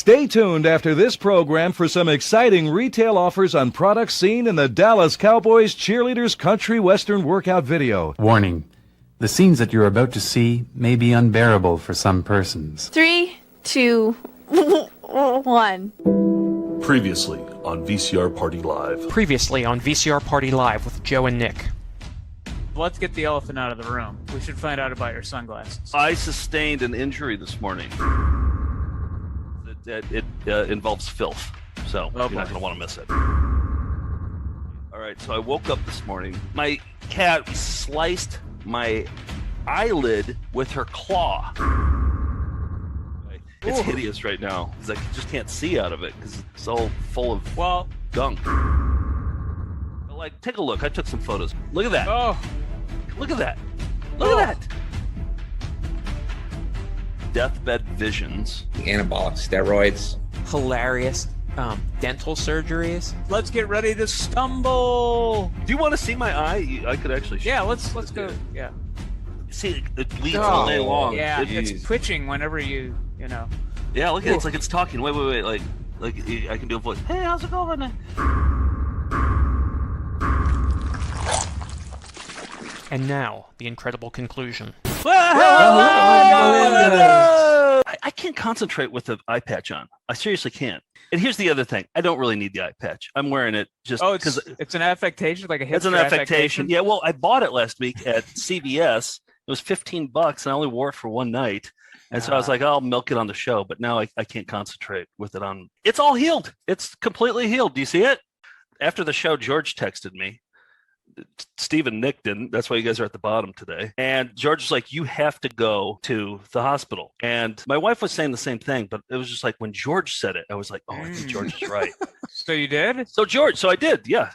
Stay tuned after this program for some exciting retail offers on products seen in the Dallas Cowboys cheerleaders country western workout video. Warning. The scenes that you're about to see may be unbearable for some persons. 3, 2, 1. Previously on VCR Party Live. Previously on VCR Party Live with Joe and Nick. Let's get the elephant out of the room. We should find out about your sunglasses. I sustained an injury this morning. It involves filth, so you're not going to want to miss it. All right, so I woke up this morning. My cat sliced my eyelid with her claw. It's hideous right now because I just can't see out of it because it's all full of gunk. But like, take a look. I took some photos. Look at that. Oh, look at that. Look at that. Deathbed visions. Anabolic steroids. Hilarious dental surgeries. let's get ready to stumble. Do you want to see my eye? I could actually. Yeah, let's go. Yeah. See, it bleeds all day long. Yeah, it's twitching whenever you know. Yeah, look at it. It's like it's talking. Wait. Like I can do a voice. Hey, how's it going? And now, the incredible conclusion. I can't concentrate with the eye patch on. I seriously can't. And here's the other thing. I don't really need the eye patch. I'm wearing it just because it's an affectation, like a hipster it's an affectation. Yeah, well, I bought it last week at CVS. It was $15, and I only wore it for one night. And so I was like, I'll milk it on the show. But now I can't concentrate with it on. It's all healed. It's completely healed. Do you see it? After the show, George texted me. Steve and Nick didn't. That's why you guys are at the bottom today. And George was like, you have to go to the hospital. And my wife was saying the same thing, but it was just like when George said it, I was like, oh, I think George is right. So you did? So I did, yeah,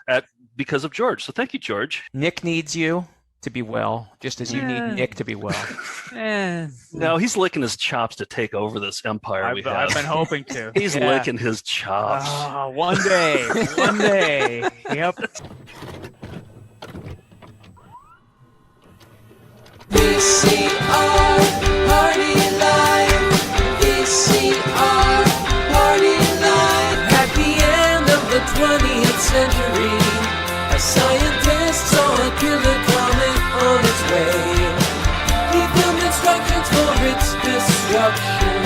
because of George. So thank you, George. Nick needs you to be well, just as you need Nick to be well. No, he's licking his chops to take over this empire I've been hoping to. He's licking his chops. One day. Yep. VCR Party Live. VCR Party Live. At the end of the 20th century, a scientist saw a killer comet on its way. He filmed instructions for its destruction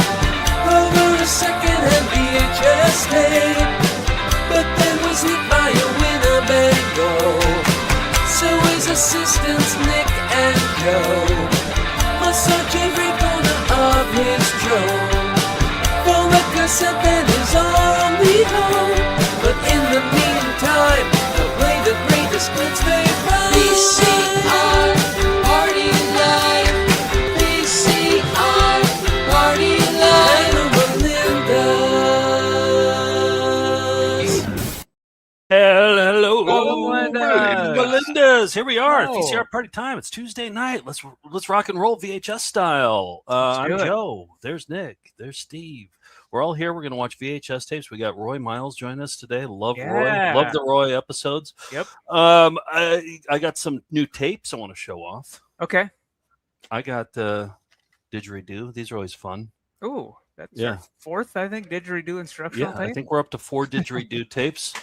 over a second-hand VHS tape, but then was hit by a Winnebago. So his assistants Nick and Joe must search every corner of his drone for a cassette that is only home. But in the meantime, they'll play the greatest hits they find. VCR Party Live. VCR Party Live. Hello, Melinda's. Here we are. VCR party time. It's Tuesday night. Let's rock and roll VHS style. I'm Joe. There's Nick. There's Steve. We're all here. We're going to watch VHS tapes. We got Roy Miles join us today. Love Roy. Love the Roy episodes. Yep. I got some new tapes I want to show off. Okay. I got Didgeridoo. These are always fun. Ooh, that's your fourth, I think, didgeridoo instructional tape. I think we're up to 4 didgeridoo tapes.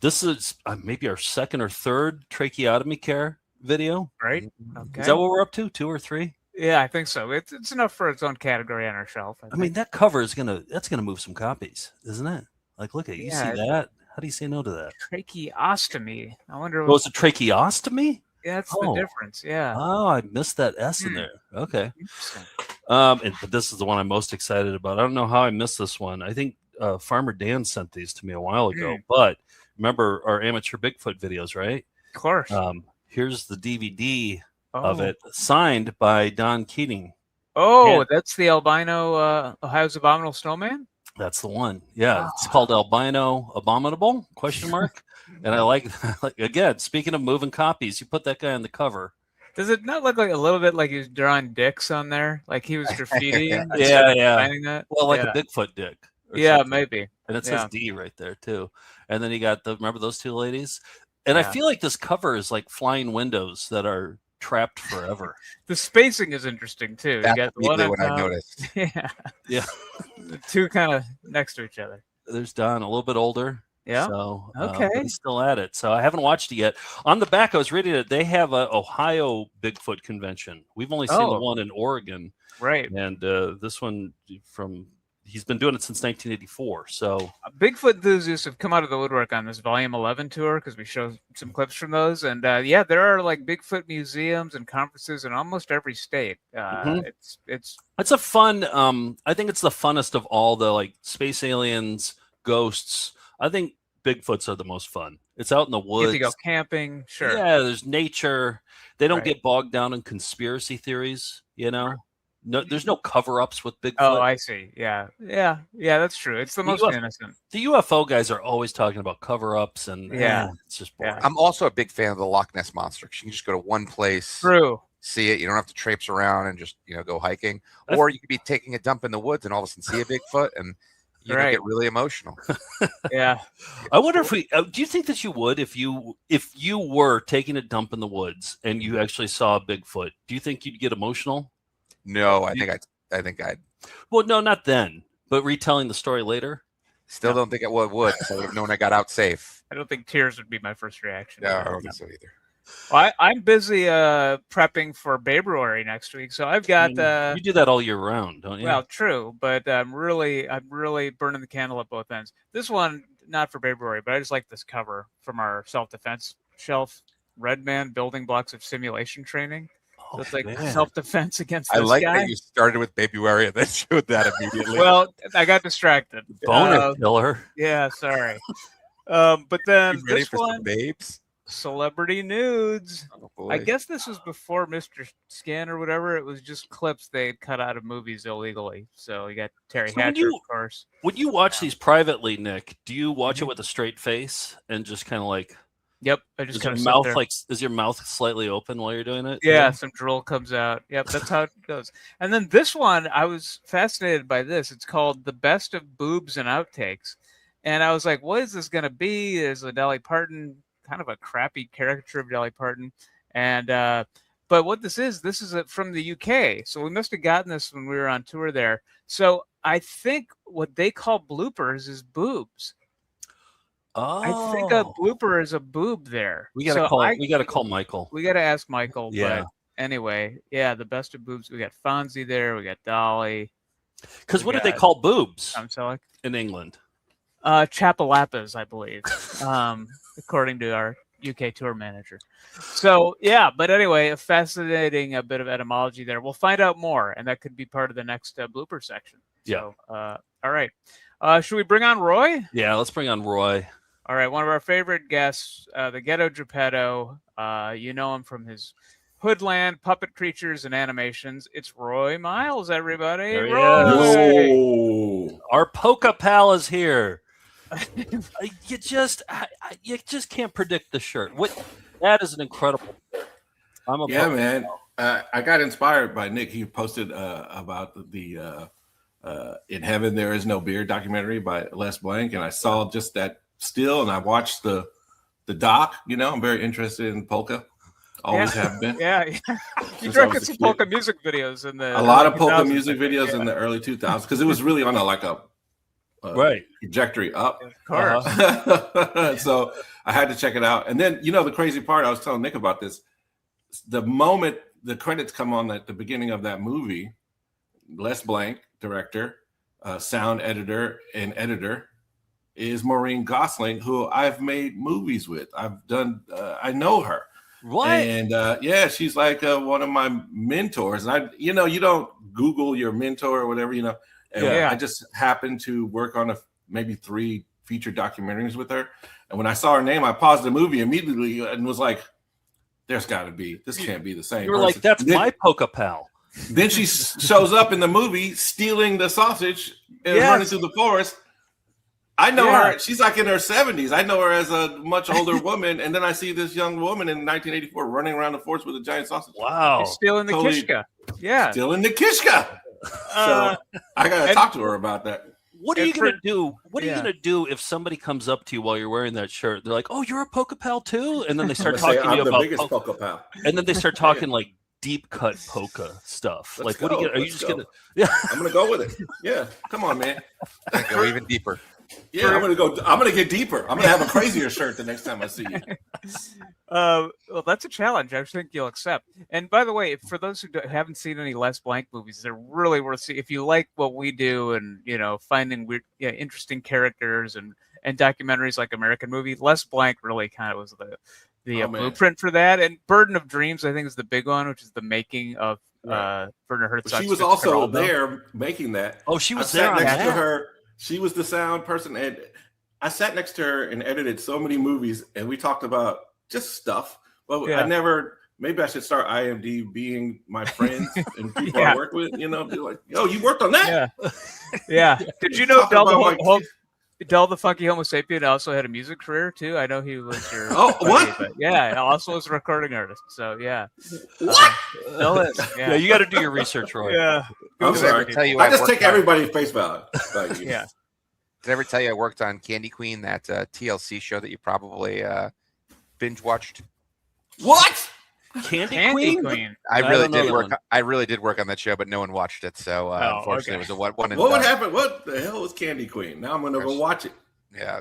This is maybe our second or third tracheotomy care video. Right. Okay. Is that what we're up to? 2 or 3? Yeah, I think so. It's enough for its own category on our shelf. I mean, that cover is that's gonna move some copies, isn't it? Like, look at you see that? How do you say no to that? Tracheostomy. I wonder. Oh, it's a tracheostomy? Yeah, that's the difference. Yeah. Oh, I missed that S in there. Okay. But this is the one I'm most excited about. I don't know how I missed this one. I think Farmer Dan sent these to me a while ago, but. Remember our amateur Bigfoot videos, right? Of course. Here's the DVD of it, signed by Don Keating. Oh, that's the albino Ohio's Abominable Snowman? That's the one. Yeah, It's called Albino Abominable, ? And I like, again, speaking of moving copies, you put that guy on the cover. Does it not look like a little bit like he was drawing dicks on there? Like he was graffitiing? Yeah. Well, like a Bigfoot dick. Yeah, maybe. And it says D right there too. And then you got remember those two ladies? And I feel like this cover is like flying windows that are trapped forever. The spacing is interesting too. That's you got the immediately one what on I top. noticed. Yeah. Yeah. The two kind of next to each other. There's Don, a little bit older. Yeah. So, Okay. but he's still at it. So I haven't watched it yet. On the back, I was reading it. They have a Ohio Bigfoot convention. We've only seen the one in Oregon. Right. And this one he's been doing it since 1984. So Bigfoot enthusiasts have come out of the woodwork on this Volume 11 tour because we show some clips from those. And yeah, there are like Bigfoot museums and conferences in almost every state. It's a fun. I think it's the funnest of all the like space aliens, ghosts. I think Bigfoots are the most fun. It's out in the woods. you get to go camping. Sure. Yeah, there's nature. They don't Right. get bogged down in conspiracy theories. No, there's no cover-ups with Bigfoot. Oh, I see. Yeah. That's true. It's the most innocent. The UFO guys are always talking about cover-ups, and it's just boring. I'm also a big fan of the Loch Ness Monster. You can just go to one place, True. see it. You don't have to traipse around and just go hiking. Or you could be taking a dump in the woods and all of a sudden see a Bigfoot and get really emotional. Yeah. I wonder if we. Do you think that you would if you were taking a dump in the woods and you actually saw a Bigfoot? Do you think you'd get emotional? No, I think I'd. Well, no, not then. But retelling the story later. Still don't think it would. So I would have known I got out safe. I don't think tears would be my first reaction. No, I don't think so either. Well, I'm busy prepping for February next week, so I've got. You do that all year round, don't you? Well, true, but I'm really burning the candle at both ends. This one, not for February, but I just like this cover from our self-defense shelf. Red Man: Building Blocks of Simulation Training. So it's like self-defense against this I like guy. that you started with February and then showed that immediately. Well, I got distracted. Boner killer. Yeah, sorry. But then ready this for one, some babes? Celebrity Nudes. Oh, boy. I guess this was before Mr. Skin or whatever. It was just clips they had cut out of movies illegally. So you got Terry Hatcher, of course. When you watch these privately, Nick, do you watch it with a straight face and just kind of like? Yep, I just kind of is your mouth slightly open while you're doing it? Yeah, some drool comes out. Yep, that's how it goes. And then this one, I was fascinated by this. It's called The Best of Boobs and Outtakes. And I was like, what is this going to be? There's a Dolly Parton, kind of a crappy caricature of Dolly Parton. And but what this is from the UK. So we must have gotten this when we were on tour there. So I think what they call bloopers is boobs. Oh. I think a blooper is a boob there. We gotta call Michael. We gotta ask Michael. Yeah. But anyway, yeah, the best of boobs. We got Fonzie there. We got Dolly. Because what did they call boobs Tom Selleck in England? Chapalapas, I believe, according to our UK tour manager. So yeah, but anyway, a fascinating bit of etymology there. We'll find out more, and that could be part of the next blooper section. Yeah. So, all right. Should we bring on Roy? Yeah, let's bring on Roy. All right, one of our favorite guests, the Ghetto Geppetto. You know him from his Hoodland, Puppet Creatures, and Animations. It's Roy Miles, everybody. There he Roy! is. Our Polka pal is here. You just can't predict the shirt. That is an incredible shirt. Man. I got inspired by Nick. He posted about the In Heaven There Is No Beer documentary by Les Blank, and I saw just that still, and I watched the doc. I'm very interested in polka. Always have been. Yeah. You directed some polka music videos in the a lot of polka music videos in the early 2000s because it was really on a trajectory up. Of course. So I had to check it out. And then the crazy part, I was telling Nick about this. The moment the credits come on at the beginning of that movie, Les Blank, director, sound editor, and editor, is Maureen Gosling, who I've made movies with. I know her. What? And she's like one of my mentors. And you don't Google your mentor or whatever, And I just happened to work on maybe 3 feature documentaries with her. And when I saw her name, I paused the movie immediately and was like, this can't be the same. You were like, that's my polka pal. Then she shows up in the movie stealing the sausage and running through the forest. I know her. She's like in her 70s. I know her as a much older woman. And then I see this young woman in 1984 running around the forest with a giant sausage. Wow. She's stealing the kishka. Yeah. Stealing the kishka. So I got to talk to her about that. What are you gonna do? What are you gonna do if somebody comes up to you while you're wearing that shirt? They're like, "Oh, you're a Polka Pal too," and then they start talking to you the about biggest Polka Pal. and then they start talking like deep cut polka stuff. Let's What are you? Are you Let's just go. gonna? Yeah, I'm gonna go with it. Yeah, come on, man. Go even deeper. Yeah, I'm gonna get deeper. I'm gonna have a crazier shirt the next time I see you. Well, that's a challenge. I think you'll accept. And by the way, for those who haven't seen any Les Blank movies, they're really worth seeing. If you like what we do, and finding weird, interesting characters and documentaries like American Movie, Les Blank really kind of was the blueprint for that. And Burden of Dreams, I think, is the big one, which is the making of Werner Herzog. She was also there making that. Oh, she was sat there next to her. She was the sound person, and I sat next to her and edited so many movies, and we talked about just stuff. But I never. Maybe I should start IMD being my friends and people I work with. Be like, "Yo, you worked on that?" Yeah. Did you know Del the Funky Homo Sapien also had a music career too? I know he was your what? But yeah, also was a recording artist. So yeah. What? Del is. Yeah, you got to do your research, Roy. Yeah. I'm sorry. I just take everybody at face value. Yeah. Did I ever tell you I worked on Candy Queen, that TLC show that you probably binge watched? What? Candy Queen? I really did work on that show, but no one watched it. So unfortunately, it was a one. What would happen? What the hell was Candy Queen? Now I'm gonna go watch it. Yeah,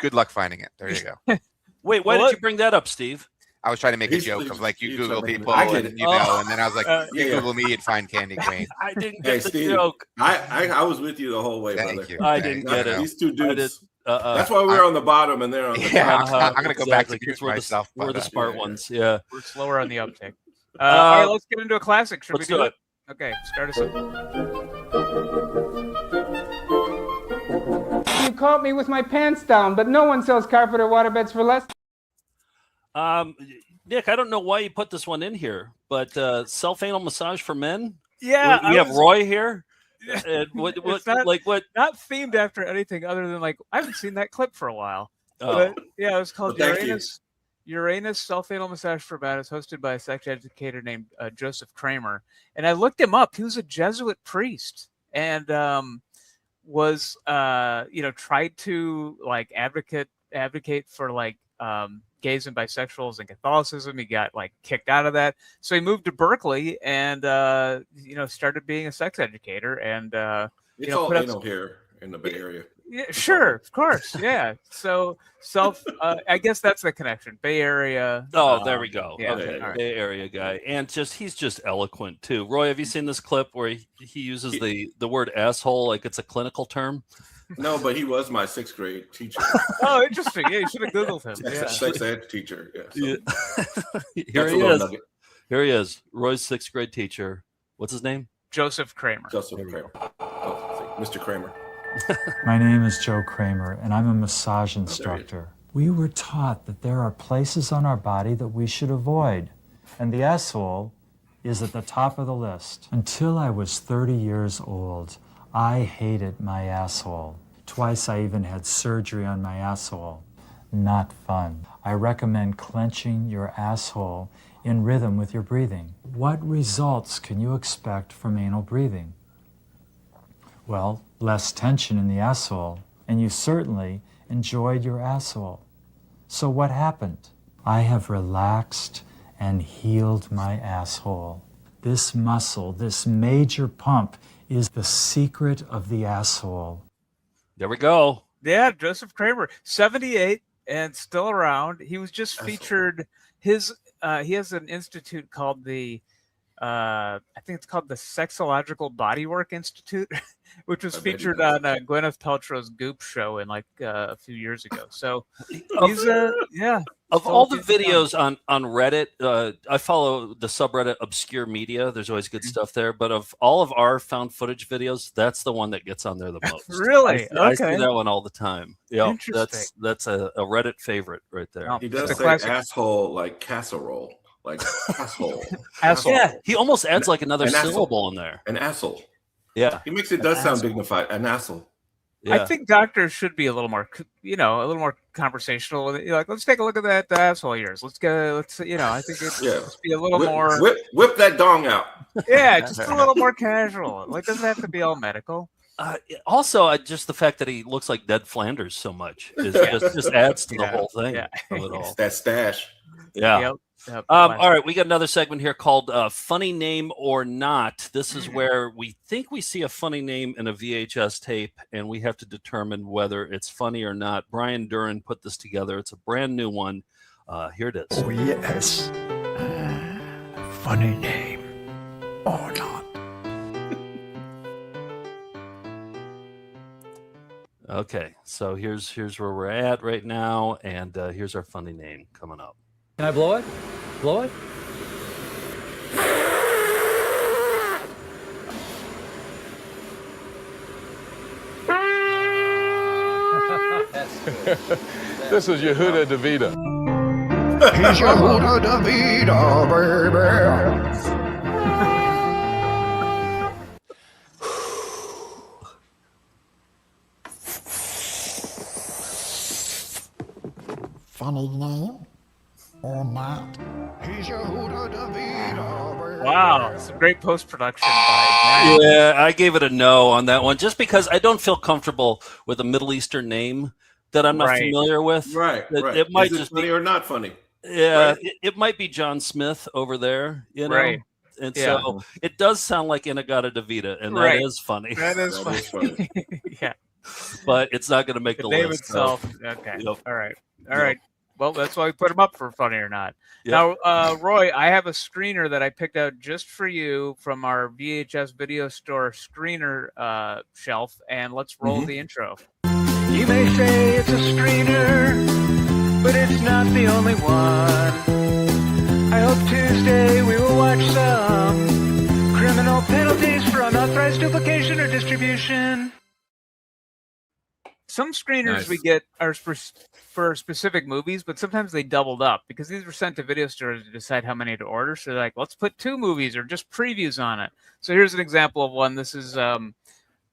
good luck finding it. There you go. Wait, why did you bring that up, Steve? I was trying to make a joke of like you Google people, I get it. and then I was like, you Google me and find Candy Queen. I didn't get the Steve, joke. I was with you the whole way, brother. Thank you. I didn't get it. These two dudes. That's why we're on the bottom and they're on the top. I'm gonna go back to myself. We're the smart ones. Yeah, we're slower on the uptick. All right, let's get into a classic. Should we do it? Okay, start us in. You caught me with my pants down, but no one sells carpet or waterbeds for less. Nick, I don't know why you put this one in here, but self-anal massage for men. Yeah, we have Roy here. What not themed after anything other than I haven't seen that clip for a while. But yeah, it was called Uranus self-anal massage for men. It's hosted by a sex educator named Joseph Kramer, and I looked him up. He was a Jesuit priest, and was tried to advocate for gays and bisexuals and Catholicism. He got kicked out of that, so he moved to Berkeley and started being a sex educator. And it's all anal here in the Bay Area. Yeah, sure, of course, yeah. So I guess that's the connection. Bay Area. Oh, there we go. Yeah, okay, right. Bay Area guy, and he's just eloquent too. Roy, have you seen this clip where he uses the word asshole like it's a clinical term? No, but he was my 6th grade teacher. Oh, interesting. Yeah, you should have Googled him. Yeah. Sex ed teacher. Yeah. Here he is. Here he is. Roy's 6th grade teacher. What's his name? Joseph Kramer. Joseph Kramer. Oh, Mr. Kramer. My name is Joe Kramer, and I'm a massage instructor. We were taught that there are places on our body that we should avoid, and the asshole is at the top of the list. Until I was 30 years old, I hated my asshole. Twice I even had surgery on my asshole. Not fun. I recommend clenching your asshole in rhythm with your breathing. What results can you expect from anal breathing? Well, less tension in the asshole, and you certainly enjoyed your asshole. So what happened? I have relaxed and healed my asshole. This muscle, this major pump, is the secret of the asshole. There we go. Yeah, Joseph Kramer, 78 and still around. He was just featured. He has an institute called the I think it's called the Sexological Bodywork Institute, which was featured on Gwyneth Paltrow's Goop show in a few years ago. So he's Of all the videos on Reddit, I follow the subreddit Obscure Media. There's always good stuff there. But of all of our found footage videos, that's the one that gets on there the most. Really? I see that one all the time. Yeah, that's a Reddit favorite right there. He does say asshole like casserole. Like asshole. Asshole. Yeah, he almost adds another syllable in there. An asshole. Yeah. He makes it sound dignified. An asshole. Yeah. I think doctors should be a little more conversational with it. Let's take a look at that asshole of yours. I think it's be a little more. Whip that dong out. Yeah, just a little more casual. Doesn't have to be all medical. Also, just the fact that he looks like Ned Flanders so much just adds to the whole thing of it all. It's that stash. Yeah. Yep. All right, we got another segment here called Funny Name or Not. This is where we think we see a funny name in a VHS tape, and we have to determine whether it's funny or not. Brian Duran put this together. It's a brand new one. Here it is. Oh, yes. Funny name or not. Okay, so here's where we're at right now, and here's our funny name coming up. Can I blow it? Blow it? This is Yehuda DeVita. He's Yehuda DeVita, baby. Funny name or not? He's Yehuda DeVita, baby. Wow, some great post-production by Brian. Yeah, I gave it a no on that one, just because I don't feel comfortable with a Middle Eastern name that I'm not familiar with. Right. It might Is it just funny or not funny? Yeah, Right. it might be John Smith over there, you know. Right. And Yeah. so it does sound like Inagata DeVita, and Right. that is funny. That is funny. Yeah. But it's not going to make the name list. itself. so- Okay. Yep. All right. Well, that's why we put him up for funny or not. Yep. Now, Roy, I have a screener that I picked out just for you from our VHS video store screener shelf, and let's roll the intro. You may say it's a screener, but it's not the only one. I hope Tuesday we will watch some criminal penalties for unauthorized duplication or distribution. Some screeners Nice. we get are for specific movies, but sometimes they doubled up because these were sent to video stores to decide how many to order. So they're like, let's put 2 movies or just previews on it. So here's an example of one. This is what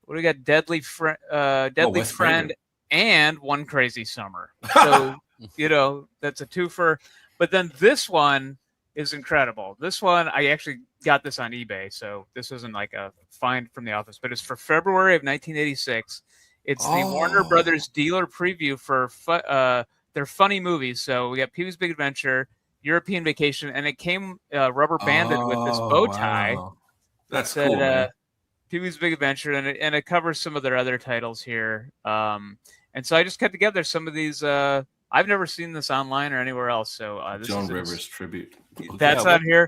do we got? Deadly Wes Friend Craven. and One Crazy Summer. So that's a twofer. But then this one is incredible. This one I actually got this on eBay, so this isn't like a find from the office, but it's for February of 1986. It's the Warner Brothers dealer preview for their funny movies. So we got Pee-wee's Big Adventure, European Vacation, and it came rubber banded with this bow tie. Wow. That's Said, cool, man. Pee-wee's Big Adventure, and it covers some of their other titles here. And so I just cut together some of these. I've never seen this online or anywhere else. So this Joan is Rivers tribute. That's on here.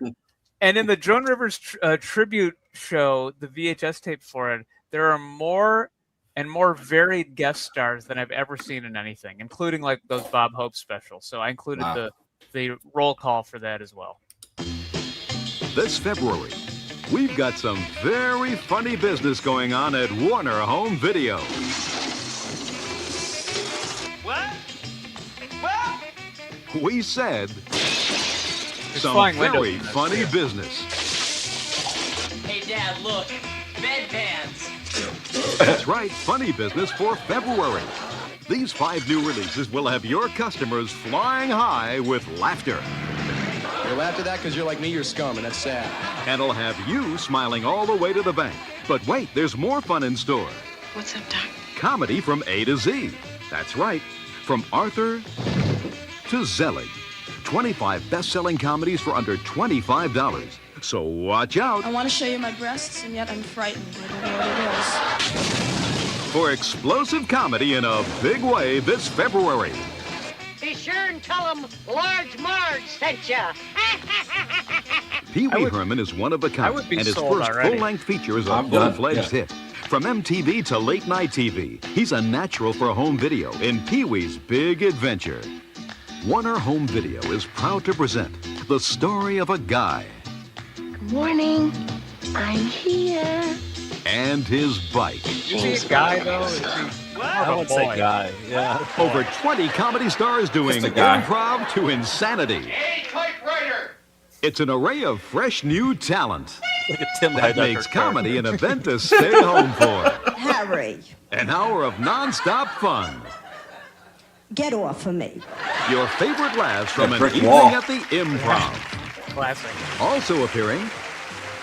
And in the Joan Rivers tribute show, the VHS tape for it, there are more and more varied guest stars than I've ever seen in anything, including like those Bob Hope specials. So I included the roll call for that as well. This February, we've got some very funny business going on at Warner Home Video. What? We said some flying windows very in this, funny too. business. Hey, Dad, look. Bedpans. That's right, funny business for February. These 5 new releases will have your customers flying high with laughter. You laughed at that because you're like me, you're scum, and that's sad. And it'll have you smiling all the way to the bank. But wait, there's more fun in store. What's up, Doc? Comedy from A to Z. That's right, from Arthur to Zelig. 25 best-selling comedies for under $25. So watch out I want to show you my breasts, and yet I'm frightened. I don't know what it is. for explosive comedy in a big way this February. Be sure and tell them Large Marge sent ya. Pee Wee Herman is one of a kind, would be and his sold first already. full-length feature is a I'm done, full-fledged hit. From MTV to late-night TV, he's a natural for home video in Pee Wee's Big Adventure. Warner Home Video is proud to present the story of a guy Good morning. I'm here. and his bike. Is he a guy though? Is he I would say guy. Yeah. Over 20 comedy stars doing Just a guy. improv to insanity. Hey, typewriter. It's an array of fresh new talent Look at Tim that Heidecker. makes comedy an event to stay home for. Harry, An hour of non-stop fun. get off of me. Your favorite laughs from That an brick evening wall. at the Improv. classic? Also appearing,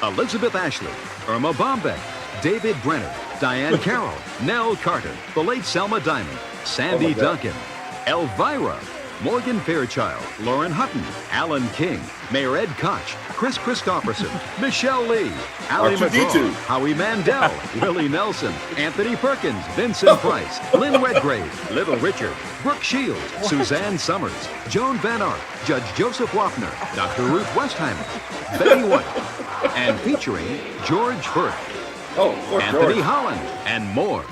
Elizabeth Ashley, Irma Bombeck, David Brenner, Diane Carroll, Nell Carter, the late Selma Diamond, Sandy Duncan, Elvira, Morgan Fairchild, Lauren Hutton, Alan King, Mayor Ed Koch, Chris Christopherson, Michelle Lee, Ali McGraw, Howie Mandel, Willie Nelson, Anthony Perkins, Vincent Price, Lynn Redgrave, Little Richard, Brooke Shields, Suzanne Summers, Joan Van Ark, Judge Joseph Wapner, Dr. Ruth Westheimer, Betty White, and featuring George Firth, Anthony Holland, and more.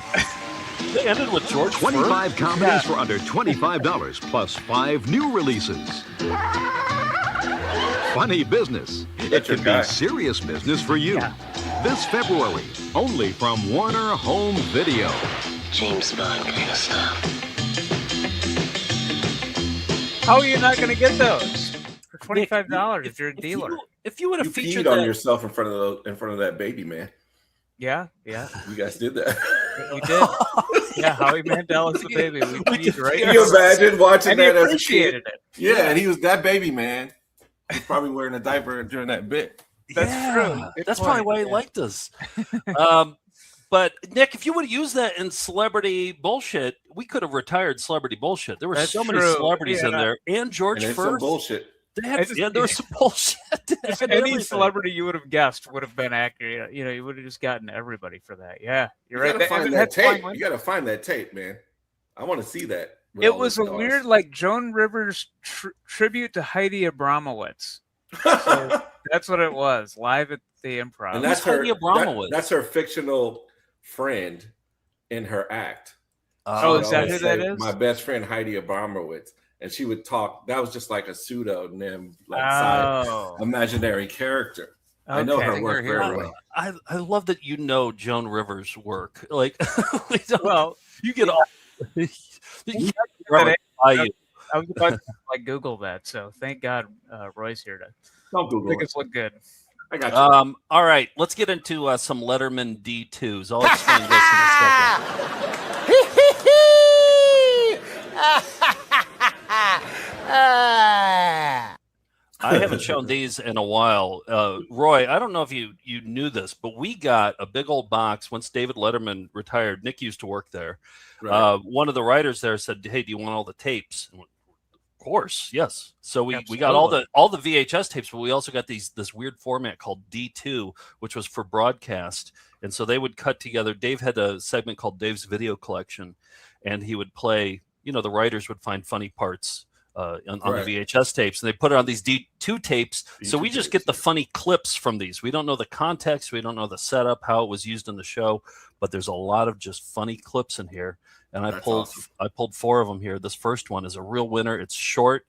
They ended with George 25 comedies for under $25, plus 5 new releases. Funny business. It could be serious business for you. This February, only from Warner Home Video. James Bond kind of stuff. How are you not going to get those for $25 if you're a dealer? If you would have featured peed on yourself in front of that baby, man. Yeah. You guys did that. We did. Yeah, Howie Mandel is the baby. We peed right. Can you imagine watching and that he as a kid? appreciated it. Yeah, and he was that baby, man. He's probably wearing a diaper during that bit. That's true. That's probably why he liked us. But Nick, if you would have used that in celebrity bullshit, we could have retired celebrity bullshit. There were so many celebrities in there, and George Firth. Some bullshit. There was some bullshit. Any celebrity you would have guessed would have been accurate. You know, you would have just gotten everybody for that. Yeah, you're right. You gotta find that tape, man. I want to see that. It was a weird, like Joan Rivers tribute to Heidi Abramowitz. So that's what it was, live at the Improv. And that's Heidi Abramowitz. That's her fictional friend in her act. Is that who that is? My best friend Heidi Abramowitz. And she would talk. That was just like a pseudonym, like side imaginary character. Okay. I know her work very well. I love that you know Joan Rivers' work. Like, you get all. I was about to Google that, so thank God Roy's here to make us look good. I got you. All right, let's get into some Letterman D2s. I'll explain this in a second. I haven't shown these in a while. Roy, I don't know if you knew this, but we got a big old box once David Letterman retired. Nick used to work there. Right. One of the writers there said, "Hey, do you want all the tapes?" And of course, yes. So we got all the VHS tapes, but we also got this weird format called D2, which was for broadcast. And so they would cut together. Dave had a segment called Dave's Video Collection, and he would play. You know, the writers would find funny parts on the VHS tapes, and they put it on these D2 tapes. So we just get the funny clips from these. We don't know the context. We don't know the setup, how it was used in the show, but there's a lot of just funny clips in here. And I pulled 4 of them here. This first one is a real winner. It's short.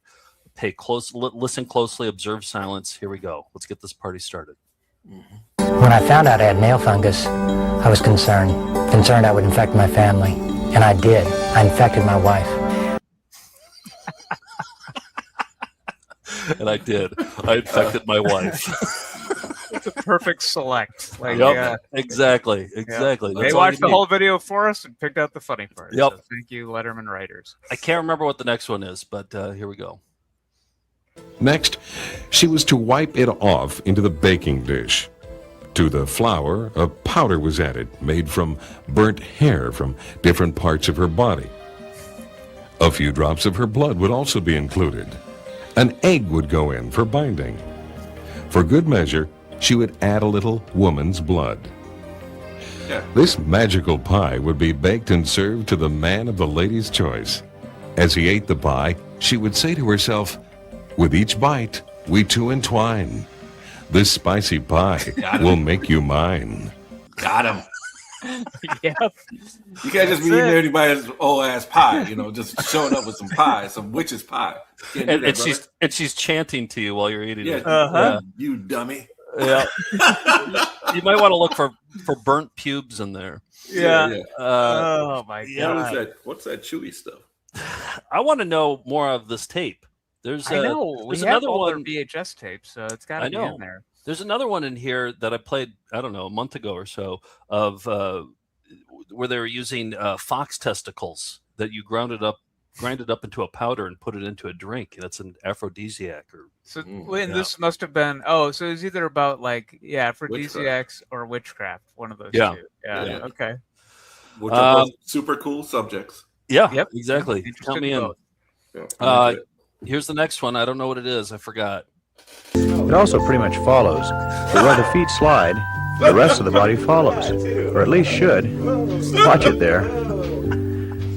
Listen closely, observe silence. Here we go. Let's get this party started. When I found out I had nail fungus, I was concerned I would infect my family. And I did. I infected my wife. And I did. I infected my wife. It's a perfect select. Exactly. They watched the whole video for us and picked out the funny part. Yep. So thank you, Letterman writers. I can't remember what the next one is, but here we go. Next, she was to wipe it off into the baking dish. To the flour, a powder was added, made from burnt hair from different parts of her body. A few drops of her blood would also be included. An egg would go in for binding. For good measure, she would add a little woman's blood. This magical pie would be baked and served to the man of the lady's choice. As he ate the pie, she would say to herself, "With each bite, we two entwine. This spicy pie will make you mine." Got him. Yep. You can't just be eating anybody's old ass pie, just showing up with some pie, some witch's pie. And she's chanting to you while you're eating it. You dummy. Yeah. You might want to look for burnt pubes in there. Yeah. Oh my God. What's that chewy stuff? I want to know more of this tape. There's another one VHS tape, so it's got to be in there. There's another one in here that I played, I don't know, a month ago or so, of where they were using fox testicles that you grind it up into a powder and put it into a drink. That's an aphrodisiac. This must have been so it was either about aphrodisiacs or witchcraft, one of those two. Yeah. Okay. Which are both super cool subjects. Yeah, Yep. exactly. Interested Count me in in. both. Yeah, Here's the next one. I don't know what it is. I forgot. It also pretty much follows that where the feet slide, the rest of the body follows, or at least should. Watch it there.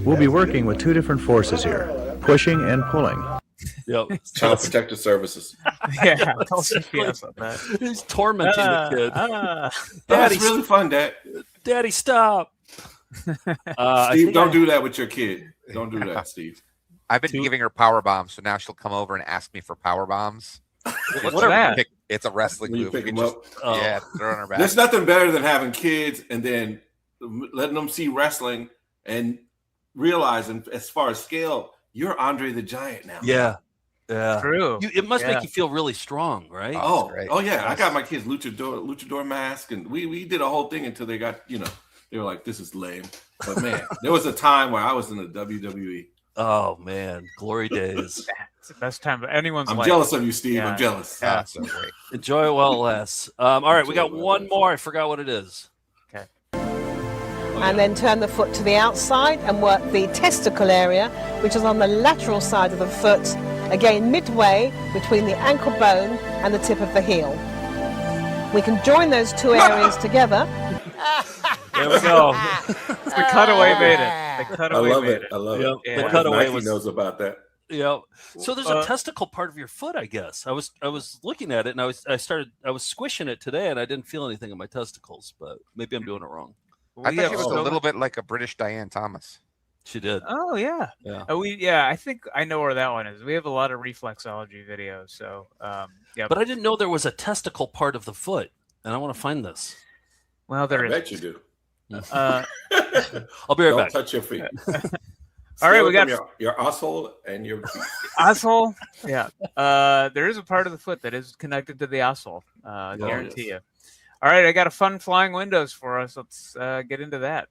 We'll be working with two different forces here, pushing and pulling. Yep. Child Protective Services. Yeah, tell CPS on that. He's tormenting the kid. That's really fun, Dad. Daddy, stop. Steve, don't do that with your kid. Don't do that, Steve. I've been giving her power bombs, so now she'll come over and ask me for power bombs. What's that? It's a wrestling When you move. pick You them just, up. yeah, throw on her back. There's nothing better than having kids and then letting them see wrestling and realizing, as far as scale, you're Andre the Giant now. Yeah. Yeah. True. It must make you feel really strong, right? Oh yeah. I got my kids luchador mask, and we did a whole thing until they got, they were like, this is lame. But man, there was a time where I was in the WWE. Oh man, glory days. It's the best time of anyone's life. I'm jealous of you, Steve. Yeah. I'm jealous. Yeah. So great. Enjoy it while it lasts. All right, we got one more. I forgot what it is. Okay. And then turn the foot to the outside and work the testicle area, which is on the lateral side of the foot, again midway between the ankle bone and the tip of the heel. We can join those two areas together. There we go. The cutaway made it. The cutaway I love made it. I love Yep. it. Yeah. The cutaway Nike was. knows about that. Yep. So there's a testicle part of your foot, I guess. I was looking at it and I was squishing it today and I didn't feel anything in my testicles, but maybe I'm doing it wrong. I thought she was a little bit like a British Diane Thomas. She did. Oh yeah. Yeah. I think I know where that one is. We have a lot of reflexology videos, so yeah. But I didn't know there was a testicle part of the foot, and I want to find this. Well, there I is. bet you do. I'll be right Don't back. touch your feet. All right, we got your asshole and your feet. asshole. Yeah. There is a part of the foot that is connected to the asshole. Guarantee you. All right, I got a fun flying windows for us. Let's get into that.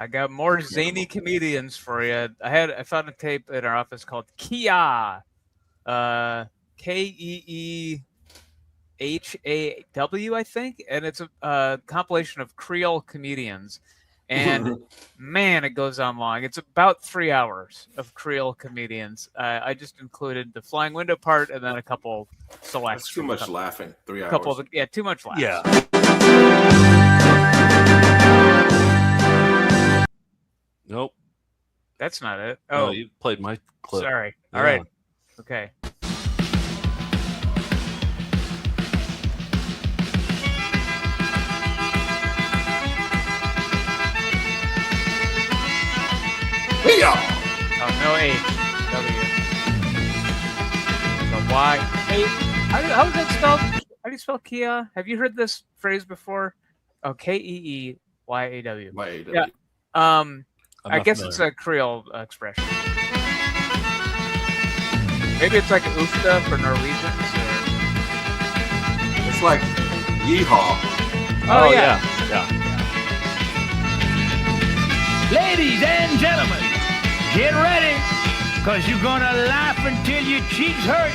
I got more zany comedians for you. I found a tape in our office called Kia, Keehaw, I think, and it's a compilation of Creole comedians. And man, it goes on long. It's about 3 hours of Creole comedians. I just included the flying window part and then a couple selects. That's too much laughing. 3 hours. Too much laughs. Yeah. Nope. That's not it. Oh, Oh, you played my clip. sorry. All Yeah. right. Okay. Oh, no H. W. The Y. H. How is that spelled? How do you spell Kia? Have you heard this phrase before? Oh, Keeyaw. Y-A-W. Yeah. I'm I not guess it's familiar. a Creole expression. Maybe it's like oofta for Norwegians. It's like yeehaw. Oh, yeah. Ladies and gentlemen, get ready, because you're going to laugh until your cheeks hurt.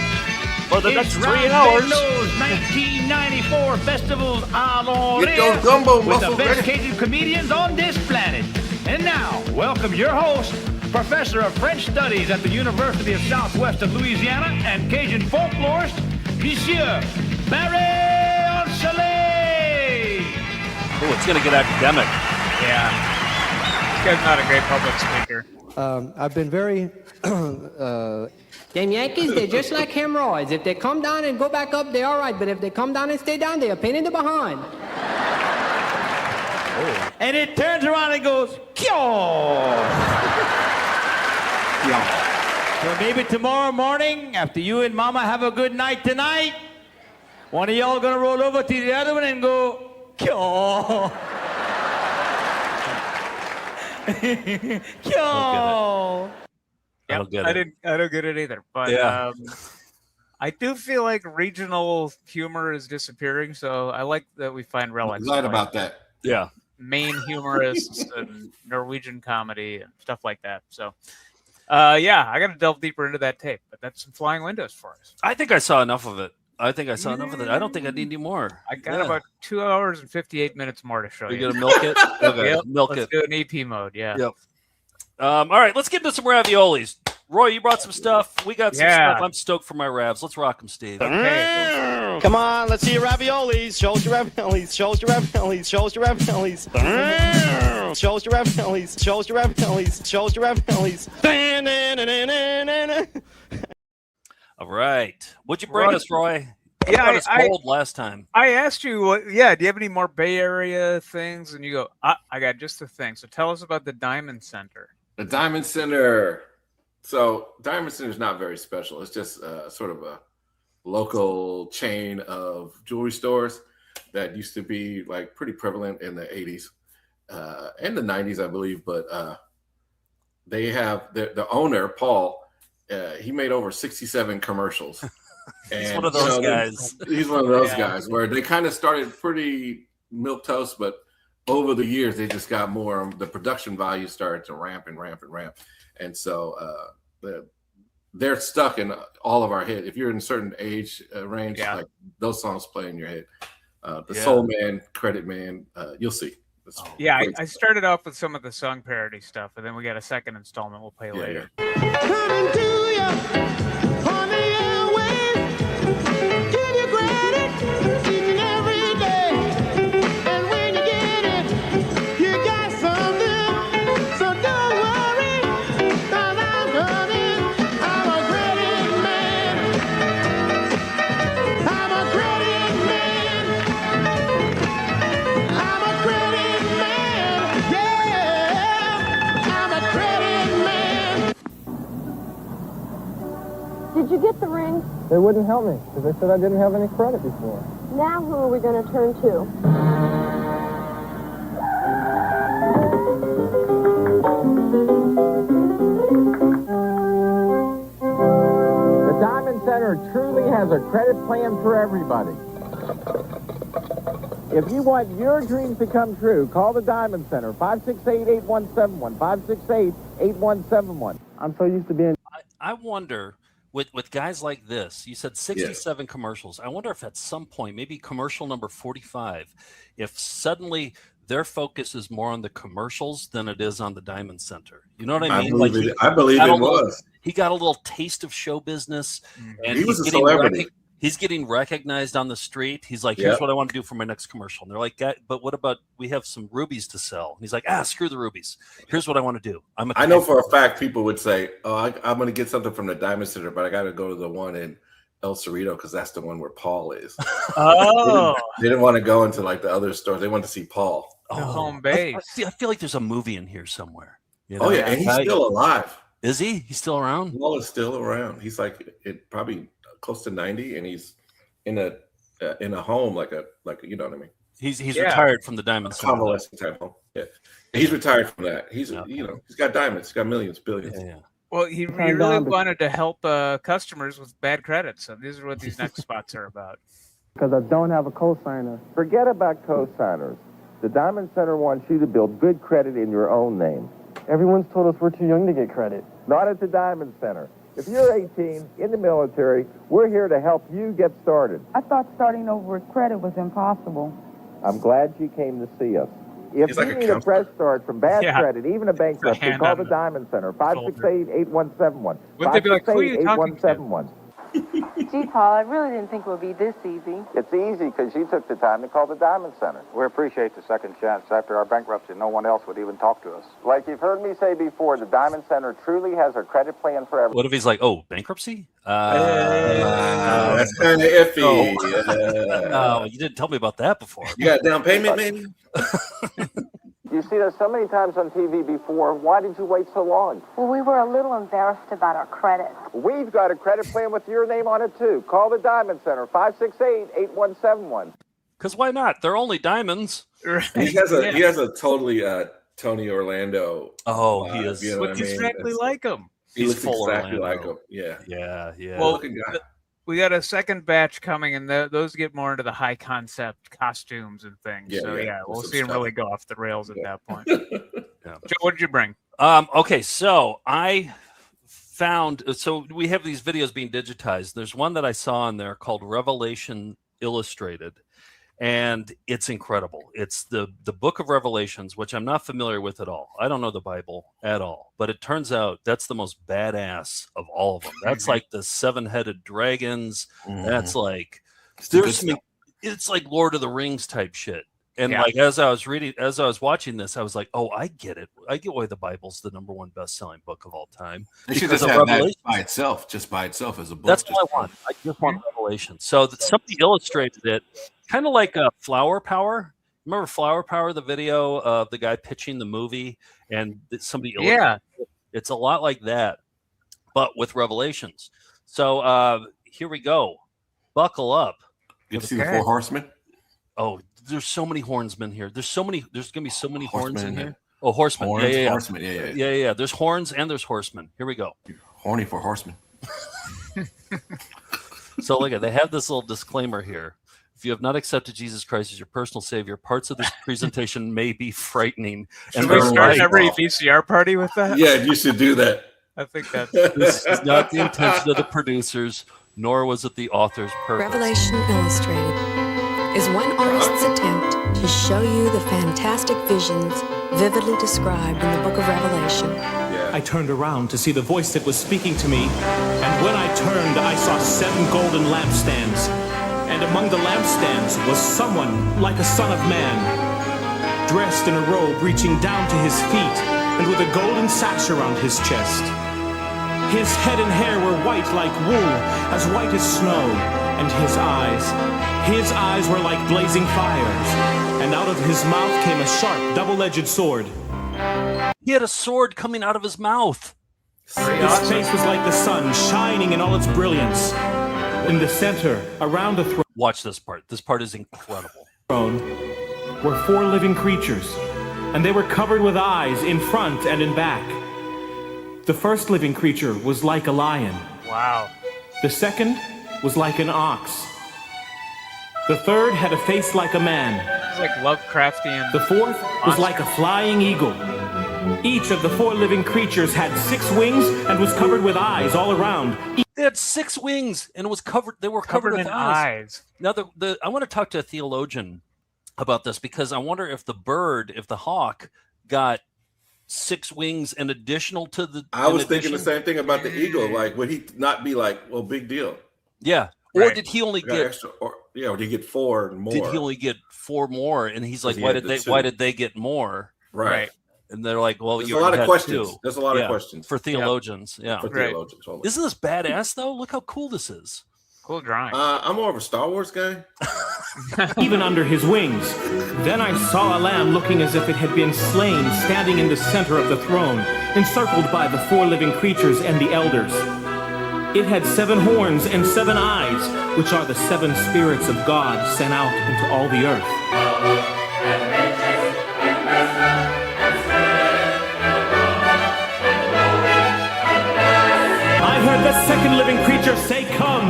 For the next It's 3 Rob hours. Bellows 1994 Festivals à l'Orient Get those gumbo with the muscles best ready. Cajun comedians on this planet. And now, welcome your host, Professor of French Studies at the University of Southwest of Louisiana and Cajun folklorist, Monsieur Barry Ancelet. Oh, it's going to get academic. Yeah. This guy's not a great public speaker. I've been very. Them Yankees, they're just like hemorrhoids. If they come down and go back up, they're all right. But if they come down and stay down, they're a pain in the behind. And it turns around and goes, Kyo! So maybe tomorrow morning, after you and Mama have a good night tonight, one of y'all gonna roll over to the other one and go, Kyo! Kyo! I don't get I it. don't get it either. But Yeah. I do feel like regional humor is disappearing, so I like that we find relics. I'm glad about that. Yeah. main humorists and Norwegian comedy and stuff like that. So, yeah, I got to delve deeper into that tape, but that's some flying windows for us. I think I saw enough of it. I don't think I need any more. I got about 2 hours and 58 minutes more to show you. You're going to milk it? Okay, Yep, milk let's it. do an EP mode, yeah. Yep. All right, let's get into some raviolis. Roy, you brought some stuff. We got some stuff. I'm stoked for my ravs. Let's rock them, Steve. Okay. Come on, let's see your raviolis. Show us your raviolis. Show us your raviolis. Show us your raviolis. Show us your raviolis. Show us your raviolis. Show us your raviolis. All right. What'd you bring us, Roy? Yeah, I cold last time. I asked you, do you have any more Bay Area things? And you go, I got just the thing. So tell us about the Diamond Center. The Diamond Center. So Diamond Center is not very special. It's just sort of a local chain of jewelry stores that used to be like pretty prevalent in the 80s and the 90s, I believe. But they have the owner, Paul, he made over 67 commercials. He's one of those guys. He's one of those guys where they kind of started pretty milquetoast, but over the years they just got more. The production value started to ramp and ramp and ramp, and so they're stuck in all of our head. If you're in a certain age range, like those songs play in your head. The Soul Man, Credit Man, you'll see. I started off with some of the song parody stuff, and then we got a second installment we'll play later. Coming to you on the airwaves. Give you credit each and every day. And when you get it, you got something. So don't worry, 'cause I'm coming. I'm a credit man. I'm a credit man. I'm a credit man. Yeah, I'm a credit man. Did you get the ring? They wouldn't help me because they said I didn't have any credit before. Now who are we going to turn to? The Diamond Center truly has a credit plan for everybody. If you want your dreams to come true, call the Diamond Center, 568-8171, 568-8171. I'm so used to being... I wonder, with guys like this, you said 67 commercials. I wonder if at some point, maybe commercial number 45, if suddenly their focus is more on the commercials than it is on the Diamond Center. You know what I mean? I believe it was. He got a little taste of show business. And he was a celebrity. He's getting recognized on the street. He's like, here's what I want to do for my next commercial. And they're like, but what about, we have some rubies to sell. And he's like, screw the rubies. Here's what I want to do. I know for a fact people would say, I'm going to get something from the Diamond Center, but I got to go to the one in El Cerrito because that's the one where Paul is. They didn't want to go into like the other stores. They wanted to see Paul. Home base. I feel like there's a movie in here somewhere. You know? And he's still alive. Is he? He's still around? Paul is still around. He's like probably close to 90, and he's in a home like a you know what I mean. He's retired from the Diamond Center. Convalescent type home. Yeah, he's retired from that. He's he's got diamonds. He's got millions, billions. Yeah. Well, he really wanted to help customers with bad credit. So these are what these next spots are about. Because I don't have a cosigner. Forget about cosigners. The Diamond Center wants you to build good credit in your own name. Everyone's told us we're too young to get credit. Not at the Diamond Center. If you're 18, in the military, we're here to help you get started. I thought starting over with credit was impossible. I'm glad you came to see us. If you need a fresh start from bad credit, even a bankruptcy, call the Diamond Center, 568-8171. Wouldn't they be like, who are you talking to? 568-8171. Gee, Paul, I really didn't think it would be this easy. It's easy because you took the time to call the Diamond Center. We appreciate the second chance. After our bankruptcy, no one else would even talk to us. Like you've heard me say before, the Diamond Center truly has a credit plan for everyone. What if he's like, bankruptcy? That's kind of iffy. No, you didn't tell me about that before. You got down payment, maybe? You've seen us so many times on TV before. Why did you wait so long? Well, we were a little embarrassed about our credit. We've got a credit plan with your name on it, too. Call the Diamond Center, 568-8171. Because why not? They're only diamonds. He has a totally Tony Orlando. He is. Looks exactly like him. He looks exactly like him. Yeah. Yeah. Well, We got a second batch coming, and those get more into the high concept costumes and things. Yeah, so yeah, we'll some see them stuff. really go off the rails at that point. Joe, what did you bring? Okay, so I found, so we have these videos being digitized. There's one that I saw in there called Revelation Illustrated, and it's incredible. It's the book of Revelations, which I'm not familiar with at all. I don't know the Bible at all, but it turns out that's the most badass of all of them. That's like the 7-headed dragons. That's like, it's like Lord of the Rings type shit. And like, as I was watching this, I was like, oh, I get it. I get why the Bible's the #1 best-selling book of all time. They should just have that by itself, as a book. That's what I want. I just want Revelation. So somebody illustrated it, kind of like a Flower Power. Remember Flower Power, the video of the guy pitching the movie, and somebody illustrated it? It's a lot like that, but with Revelations. So here we go. Buckle up. You see the 4 horsemen? Oh, there's so many hornsmen here. There's gonna be so many horns in here. there. Oh, horsemen. Horns, Yeah. horsemen. Yeah. There's horns and there's horsemen. Here we go. Horny for horsemen. So look at, they have this little disclaimer here. If you have not accepted Jesus Christ as your personal savior, parts of this presentation may be frightening. Should we start every VCR party with that? Yeah, you should do that. I think that's this is not the intention of the producers, nor was it the author's purpose. Revelation Illustrated is one artist's attempt to show you the fantastic visions vividly described in the book of Revelation. I turned around to see the voice that was speaking to me, and when I turned, I saw 7 golden lampstands, and among the lampstands was someone like a son of man, dressed in a robe reaching down to his feet, and with a golden sash around his chest. His head and hair were white like wool, as white as snow, and his eyes were like blazing fires, and out of his mouth came a sharp, double-edged sword. He had a sword coming out of his mouth. His face was like the sun, shining in all its brilliance. In the center, around the throne. Watch this part. This part is incredible. Were 4 living creatures, and they were covered with eyes in front and in back. The first living creature was like a lion. Wow. The second was like an ox. The third had a face like a man. It's like Lovecraftian. The fourth was like a flying eagle. Each of the 4 living creatures had 6 wings and was covered with eyes all around. They had 6 wings and was covered. They were covered with eyes. Now, I want to talk to a theologian about this, because I wonder if the hawk got 6 wings and additional to the. I was thinking the same thing about the eagle. Like, would he not be like, well, big deal? Yeah. Or did he only get extra? Or did he get 4 more? Did he only get 4 more? And he's like, why did they get more? Right. And they're like, well, there's you a lot of questions. 2. There's a lot of questions for theologians. Yeah. For theologians. Isn't this badass though? Look how cool this is. Cool drawing. I'm more of a Star Wars guy. Even under his wings. Then I saw a lamb looking as if it had been slain, standing in the center of the throne, encircled by the 4 living creatures and the elders. It had 7 horns and 7 eyes, which are the 7 spirits of God sent out into all the earth. I heard the second living creature say, "Come."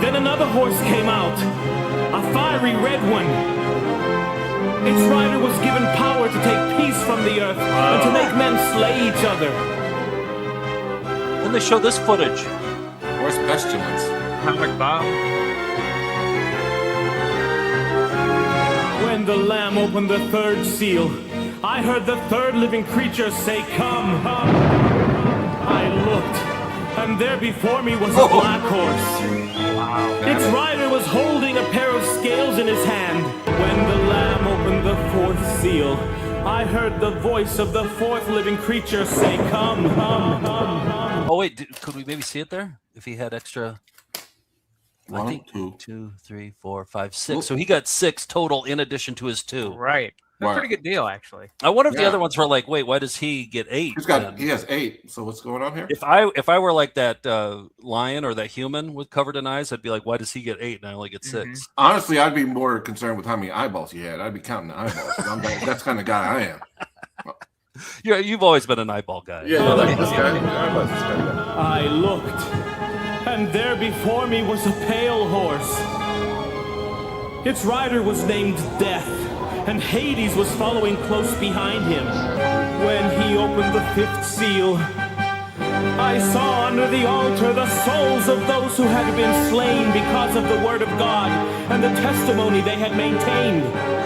Then another horse came out, a fiery red one. Its rider was given power to take peace from the earth and to make men slay each other. When they show this footage, where's pestilence? Atomic bomb. When the Lamb opened the 3rd seal, I heard the 3rd living creature say, "Come." I looked, and there before me was a black horse. Its rider was holding a pair of scales in his hand. When the Lamb opened the 4th seal, I heard the voice of the 4th living creature say, "Come." Oh wait, could we maybe see it there? If he had extra. I think 2, 3, 4, 5, 6. So he got 6 total in addition to his 2. Right. That's a pretty good deal, actually. I wonder if the other ones were like, wait, why does he get 8? He has 8. So what's going on here? If I were like that lion or that human with covered in eyes, I'd be like, why does he get 8 and I only get 6? Honestly, I'd be more concerned with how many eyeballs he had. I'd be counting the eyeballs. That's the kind of guy I am. You've always been an eyeball guy. Yeah, like this guy. I looked, And there before me was a pale horse. Its rider was named Death, and Hades was following close behind him. When he opened the 5th seal, I saw under the altar the souls of those who had been slain because of the word of God and the testimony they had maintained.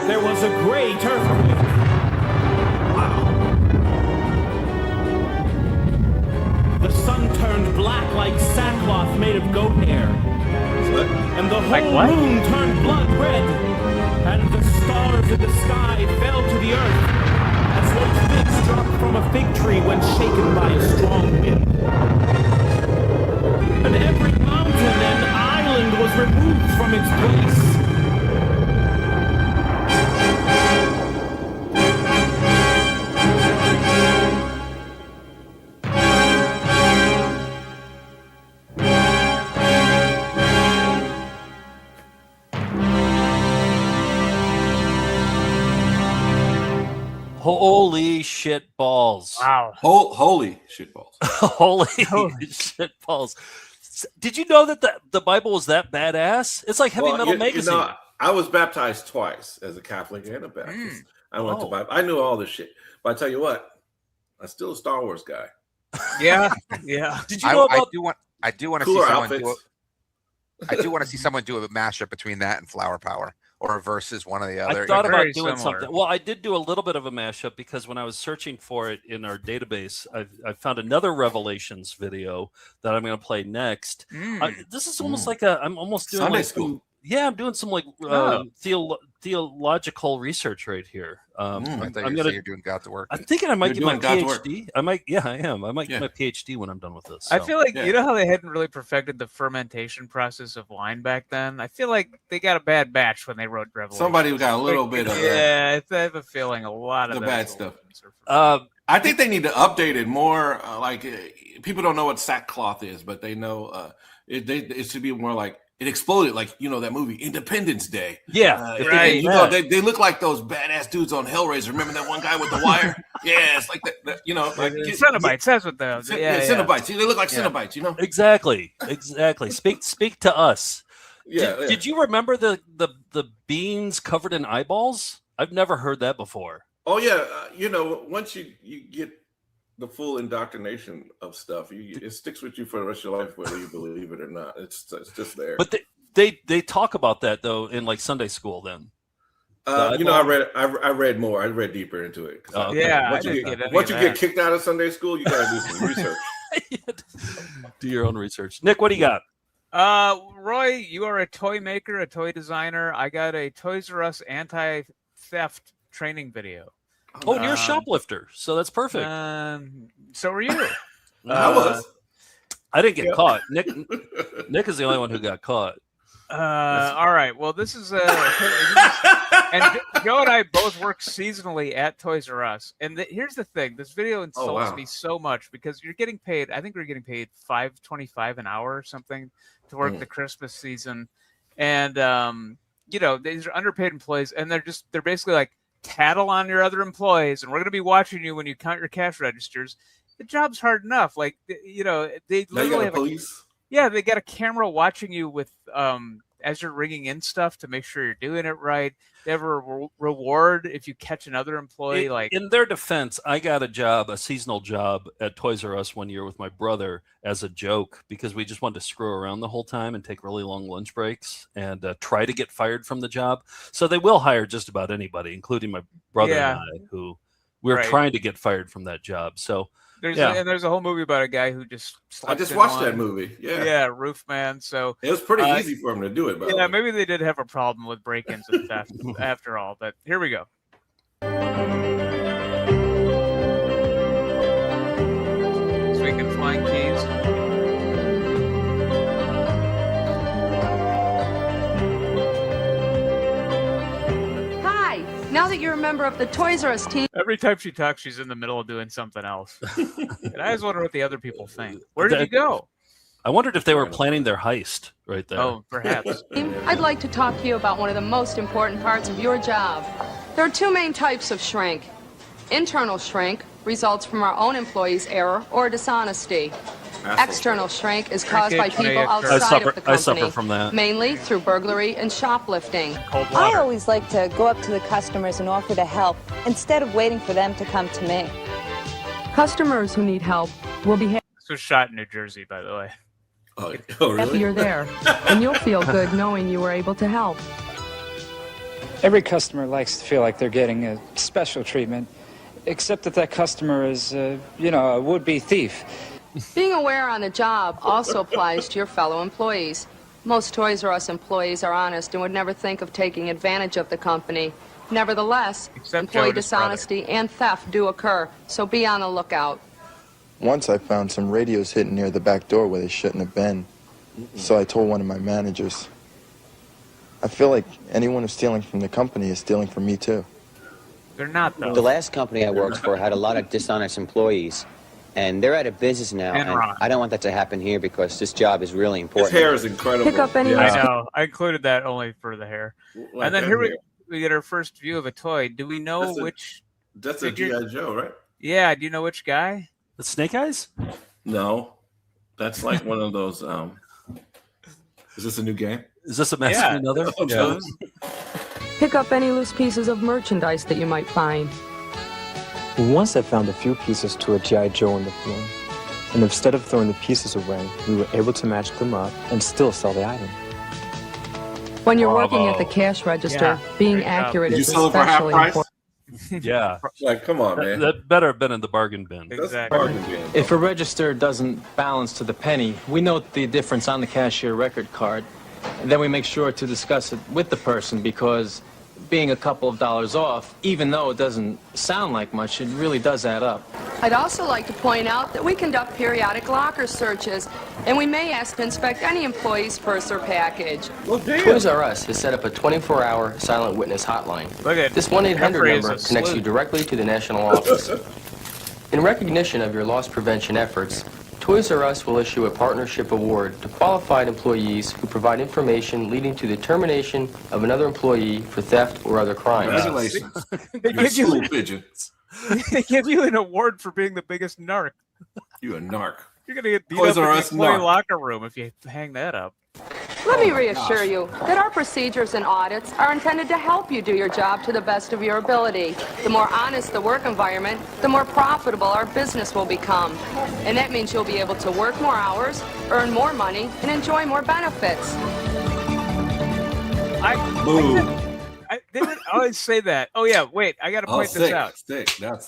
There was a great earthquake. The sun turned black like sackcloth made of goat hair. And the whole moon turned blood red. And the stars in the sky fell to the earth as those figs drop from a fig tree when shaken by a strong wind. And every mountain and island was removed from its place. Holy shit balls. Wow. Holy shit balls. Holy shit balls. Did you know that the Bible was that badass? It's like Heavy Metal Magazine. You know, I was baptized twice as a Catholic and a Baptist. I went to Bible. I knew all this shit. But I tell you what, I'm still a Star Wars guy. Yeah, yeah. Did you know about I do want to see someone do it. I do want to see someone do a mashup between that and Flower Power, or versus one or the other. I thought about doing something. Well, I did do a little bit of a mashup because when I was searching for it in our database, I found another Revelations video that I'm going to play next. This is almost like I'm almost doing Sunday like school. I'm doing some like theological research right here. I thought you were saying you're doing God's work. I'm thinking I might get my God's work. PhD. I might. Yeah, I am. I might get my PhD when I'm done with this. So. I feel like you know how they hadn't really perfected the fermentation process of wine back then. I feel like they got a bad batch when they wrote Revelation. Somebody got a little bit of I have a feeling a lot of the bad stuff. I think they need to update it more. People don't know what sackcloth is, but they know it should be more like. It exploded like, you know, that movie Independence Day. Yeah. Right. You know, they look like those badass dudes on Hellraiser. Remember that one guy with the wire? Yeah, it's like that, you know. Like, Cenobites, that's what those. Cenobites. They look like Cenobites, you know? Exactly. Speak to us. Yeah. Did you remember the beans covered in eyeballs? I've never heard that before. Oh, yeah. You know, once you get the full indoctrination of stuff, it sticks with you for the rest of your life, whether you believe it or not. It's just there. But they talk about that though in like Sunday school. Then, you know, I read more. I read deeper into it. Once you get kicked out of Sunday school, you got to do some research. Do your own research. Nick, what do you got? Roy, you are a toy maker, a toy designer. I got a Toys R Us anti-theft training video. Oh, and you're a shoplifter, so that's perfect. So are you. I was. I didn't get caught. Nick is the only one who got caught. All right. Well, this is and Joe and I both work seasonally at Toys R Us. And here's the thing: this video insults me so much because you're getting paid. I think we're getting paid $5.25 an hour or something to work the Christmas season, and you know, these are underpaid employees, and they're basically like. Tattle on your other employees, and we're going to be watching you when you count your cash registers. The job's hard enough. Like, you know, they literally have police. They got a camera watching you with as you're ringing in stuff to make sure you're doing it right. They have a reward if you catch another employee. In their defense, I got a seasonal job at Toys R Us one year with my brother as a joke because we just wanted to screw around the whole time and take really long lunch breaks and try to get fired from the job. So they will hire just about anybody, including my brother and I, who we're trying to get fired from that job. So. There's a whole movie about a guy who just. I just watched that movie. Yeah, Roofman. So it was pretty easy for him to do it. Maybe they did have a problem with break-ins and theft after all. But here we go. Speaking flying keys. Now that you're a member of the Toys R Us team. Every time she talks, she's in the middle of doing something else. And I always wonder what the other people think. Where did you go? I wondered if they were planning their heist right there. Oh, perhaps. I'd like to talk to you about one of the most important parts of your job. There are two main types of shrink. Internal shrink results from our own employees' error or dishonesty. External shrink is caused by Shrinkage people may occur. outside of the I company, suffer from that. mainly through burglary and shoplifting. Cold I water. always like to go up to the customers and offer to help instead of waiting for them to come to me. Customers who need help will be This was shot in New Jersey, by the way. Oh, happy you're there, and you'll feel good knowing you were able to help. Every customer likes to feel like they're getting a special treatment, except that customer is, a would-be thief. Being aware on the job also applies to your fellow employees. Most Toys R Us employees are honest and would never think of taking advantage of the company. Nevertheless, employee dishonesty and theft do occur, so be on the lookout. Once I found some radios hidden near the back door where they shouldn't have been. So I told one of my managers. I feel like anyone who's stealing from the company is stealing from me too. They're not, though. The last company I worked for had a lot of dishonest employees, and they're out of business now, and I don't want that to happen here because this job is really important. His hair is incredible. Pick up any I know. I included that only for the hair. Like and then that here hair. we get our first view of a toy. Do we know which? That's a G.I. Joe, right? Yeah. Do you know which guy? The Snake Eyes? No, that's like one of those. Is this a new game? Is this a Master of Another? Yeah. Pick up any loose pieces of merchandise that you might find. Once I found a few pieces to a G.I. Joe on the floor, and instead of throwing the pieces away, we were able to match them up and still sell the item. When you're working at the cash register, being accurate Did you is sell it for half especially price? important. Yeah. Like, come on, man. That better have been in the bargain bin. Exactly. If a register doesn't balance to the penny, we note the difference on the cashier record card, and then we make sure to discuss it with the person because being a couple of dollars off, even though it doesn't sound like much, it really does add up. I'd also like to point out that we conduct periodic locker searches, and we may ask to inspect any employee's purse or package. Toys R Us has set up a 24-hour silent witness hotline. Look at This 1-800 Jeffrey is number a connects sleuth. you directly to the national office. In recognition of your loss prevention efforts, Toys R Us will issue a partnership award to qualified employees who provide information leading to the termination of another employee for theft or other crimes. Congratulations. They You're give you school pigeons. they give you an award for being the biggest narc. You a narc. You're gonna get beat Toys up in R the Us employee narc. locker room if you hang that up. Let me reassure you that our procedures and audits are intended to help you do your job to the best of your ability. The more honest the work environment, the more profitable our business will become. And that means you'll be able to work more hours, earn more money, and enjoy more benefits. They would always say that. Oh yeah, wait, I gotta point this out.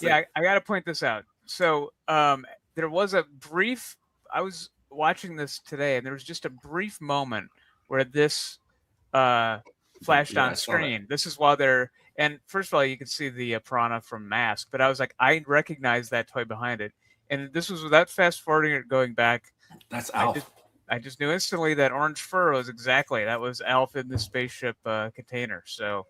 Yeah, I gotta point this out. So there was a brief I was watching this today, and there was just a brief moment where this flashed Yeah, I on saw screen. This is while they're and first of all, you can see the piranha from Mask, but I was like, I recognize that toy behind it, and this was without fast forwarding or going back. That's Alf. I just knew instantly that orange fur was that was Alf in the spaceship container. So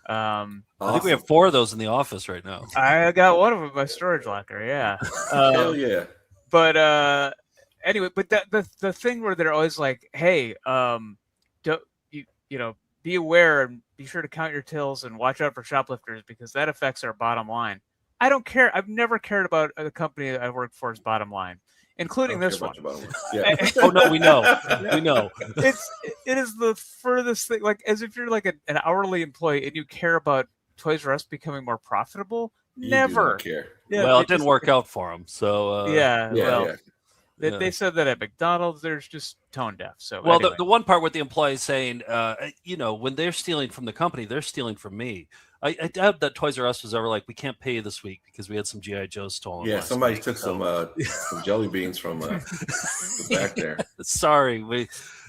I think we have 4 of those in the office right now. I got one of them in my storage locker. Yeah. Hell yeah. But anyway, but the thing where they're always like, hey, don't you know, be aware and be sure to count your tills and watch out for shoplifters because that affects our bottom line. I don't care. I've never cared about the company that I work for's bottom line, including this one. Yeah. Oh no, we know. We know. It is the furthest thing. Like as if you're like an hourly employee and you care about Toys R Us becoming more profitable. Never care. Yeah, well, it didn't work out for them. So They said that at McDonald's, there's just tone deaf. So well, anyway. the one part with the employees saying, when they're stealing from the company, they're stealing from me. I doubt that Toys R Us was ever like, we can't pay you this week because we had some G.I. Joes stolen. Yeah, last somebody week. took some jelly beans from back there. Sorry,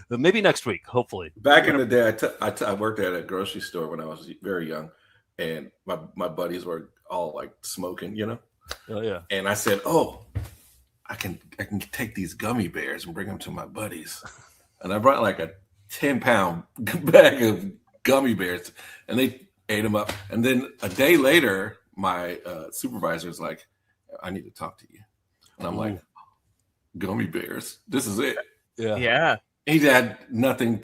maybe next week, hopefully. Back in the day, I worked at a grocery store when I was very young, and my buddies were all like smoking, you know. Oh yeah. And I said, "Oh, I can take these gummy bears and bring them to my buddies," and I brought like a 10-pound bag of gummy bears, and they ate them up. And then a day later, my supervisor is like, "I need to talk to you," and I'm like, "Gummy bears? This is it?" Yeah. He had nothing.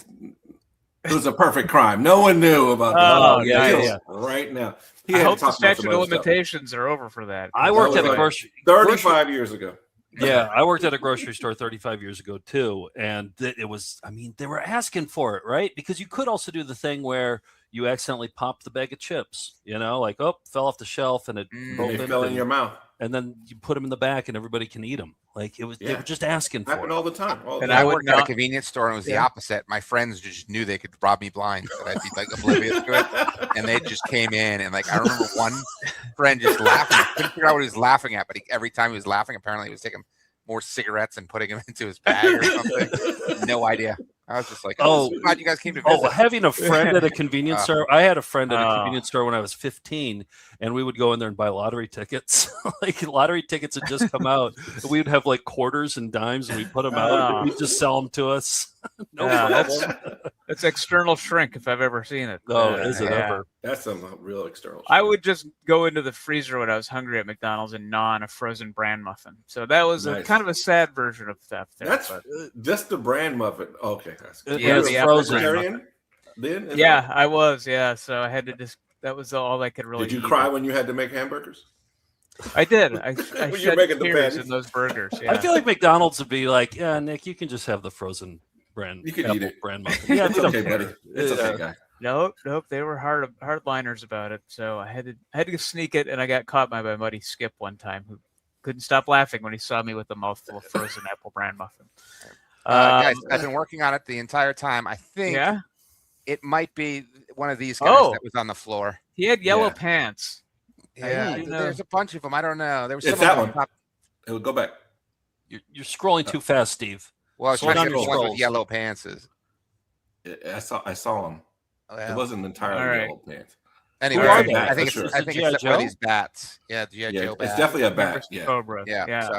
It was a perfect crime. No one knew about the deals right now. I hope the statute of limitations are over for that. I worked at a grocery 35 years ago. Yeah, I worked at a grocery store 35 years ago too, and it was, I mean, they were asking for it, right? Because you could also do the thing where you accidentally pop the bag of chips, like, oh, fell off the shelf and it They fell in your mouth. And then you put them in the back and everybody can eat them. Like, they were just asking for Happened it. all the time. And I worked at a convenience store and it was the opposite. My friends just knew they could rob me blind, that I'd be like oblivious to it. And they just came in and like, I remember one friend just laughing. I couldn't figure out what he was laughing at, but every time he was laughing, apparently he was taking more cigarettes and putting them into his bag or something. No idea. I was just like, oh, so glad you guys came to visit. Having a friend at a convenience store. I had a friend at a convenience store when I was 15, and we would go in there and buy lottery tickets. Like, lottery tickets had just come out. We would have like quarters and dimes, and we'd put them out. And we'd just sell them to us. That's external shrink if I've ever seen it. Oh, is it ever? That's some real external shrink. I would just go into the freezer when I was hungry at McDonald's and gnaw on a frozen bran muffin. So that was kind of a sad version of theft. That's just the bran muffin. Okay. Yeah, the frozen. Then? Yeah, I was. Yeah, so I had to just. That was all I could really. Did you eat. cry when you had to make hamburgers? I did. I you're making the tears patties in those burgers. Yeah. I feel like McDonald's would be like, yeah, Nick, you can just have the frozen brand. You can eat it. Brand muffin. Yeah, it's okay, buddy. It's okay, guy. Nope. They were hardliners about it. So I had to sneak it, and I got caught by my buddy Skip one time, who couldn't stop laughing when he saw me with a mouthful of frozen apple bran muffin. Guys, I've been working on it the entire time. I think it might be one of these guys that was on the floor. He had yellow pants. Yeah, there's a bunch of them. I don't know. There was it's that one. It would go back. You're scrolling too fast, Steve. Well, I was trying to get the one with yellow pants. I saw him. It wasn't entirely yellow pants. Anyway, I think it's one of these bats. Yeah, G.I. Joe bat. It's definitely a bat. Yeah. Cobra. Yeah. So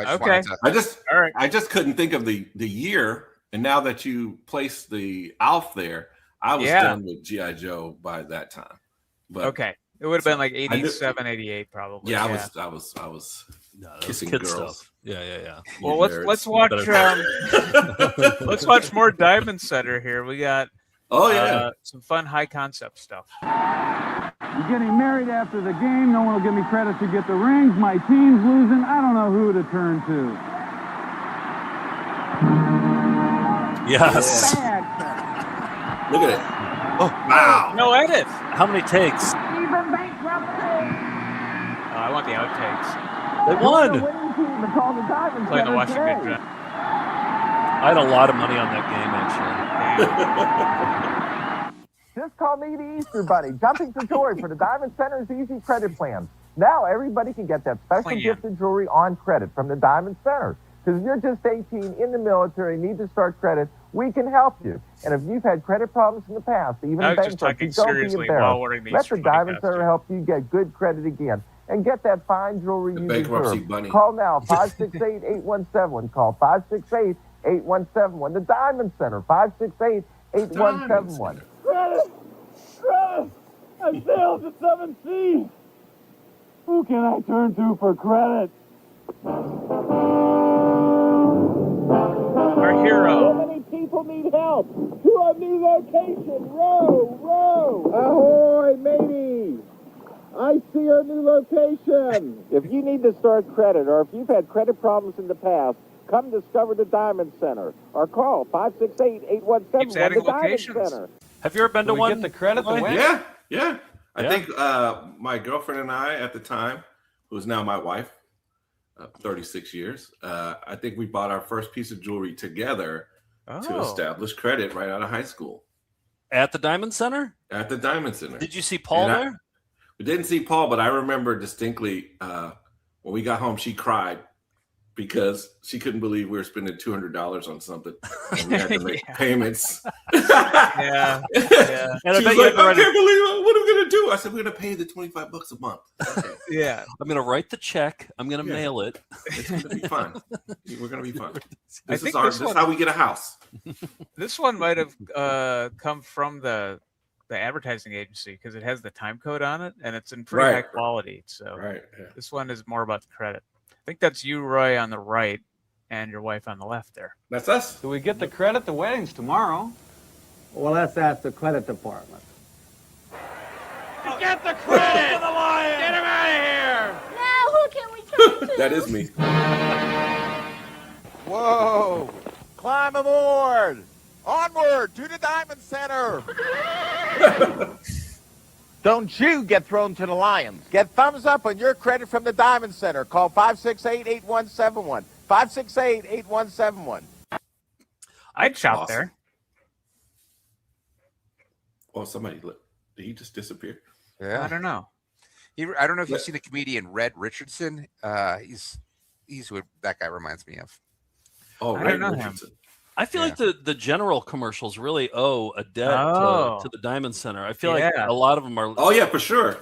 I just couldn't think of the year, and now that you placed the Alf there, I was done with G.I. Joe by that time. But it would have been like 87, 88 probably. Yeah, I was kissing girls. Stuff. Yeah. Well, let's watch let's watch more Diamond Center here. We got some fun high concept stuff. I'm getting married after the game. No one will give me credit to get the rings. My team's losing. I don't know who to turn to. Yes. Look at it. Oh, wow. No edit. How many takes? Even bankruptcy. I want the outtakes. They won. Playing the Washington Giants. I had a lot of money on that game, actually. Just call me the Easter Bunny, jumping for joy for the Diamond Center's easy credit plan. Now everybody can get that special gift of jewelry on credit from the Diamond Center. Because if you're just 18, in the military, need to start credit, we can help you. And if you've had credit problems in the past, even bankruptcy, don't be embarrassed. Let the Diamond Center help you get good credit again and get that fine jewelry you deserve. Bunny. Call now, 568-8171. Call 568-8171. The Diamond Center, 568-8171. Credit! I failed the 7 C's. Who can I turn to for credit? Our hero. So many people need help. To our new location. Row. Ahoy, mateys. I see our new location. If you need to start credit or if you've had credit problems in the past, come discover the Diamond Center or call 568-8171. The Diamond Center. Have you ever been to one? Get the credit the win? Yeah. I think my girlfriend and I at the time, who's now my wife, 36 years, I think we bought our first piece of jewelry together to establish credit right out of high school. At the Diamond Center? At the Diamond Center. Did you see Paul there? We didn't see Paul, but I remember distinctly when we got home, she cried because she couldn't believe we were spending $200 on something and we had to make payments. Yeah. And she was like, I can't believe it. What are we going to do? I said, we're going to pay the $25 a month. Okay. Yeah. I'm going to write the check. I'm going to mail it. It's going to be fun. We're going to be fun. This is how we get a house. This one might have come from the advertising agency because it has the time code on it and it's in pretty high quality. So this one is more about the credit. I think that's you, Roy, on the right, and your wife on the left there. That's us. Do we get the credit? The wedding's tomorrow. Well, let's ask the credit department. Get the credit to the lion! Get him out of here! Now who can we turn to? That is me. Whoa! Climb aboard! Onward to the Diamond Center! Don't you get thrown to the lions. Get thumbs up on your credit from the Diamond Center. Call 568-8171. 568-8171. I'd shop there. Oh, somebody look. Did he just disappear? Yeah. I don't know. I don't know if you've seen the comedian Red Richardson. He's what that guy reminds me of. Oh, I don't know him. I feel like the general commercials really owe a debt to the Diamond Center. I feel like a lot of them are. Oh yeah, for sure.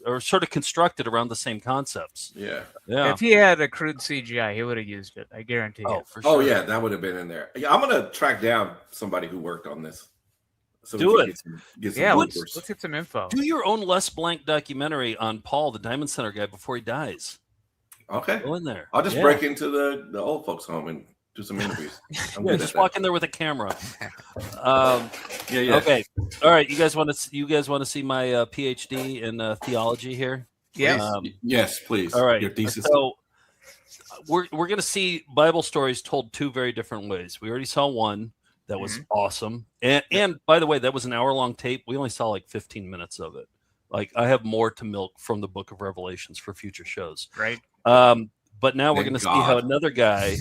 Are sort of constructed around the same concepts. Yeah. If he had a crude CGI, he would have used it. I guarantee you. For sure. Oh yeah, that would have been in there. Yeah, I'm gonna track down somebody who worked on this. So Do it. Get some Let's get some info. Do your own Les Blanc documentary on Paul, the Diamond Center guy, before he dies. Okay. Go in there. I'll just break into the old folks' home and do some interviews. Just walk in there with a camera. Yeah. Okay. All right. You guys want to see my PhD in theology here? Yes. Yes, please. All right. Your thesis. So we're going to see Bible stories told two very different ways. We already saw one that was awesome, and by the way, that was an hour-long tape. We only saw like 15 minutes of it. Like, I have more to milk from the Book of Revelations for future shows. Right. But now we're going to see how another guy.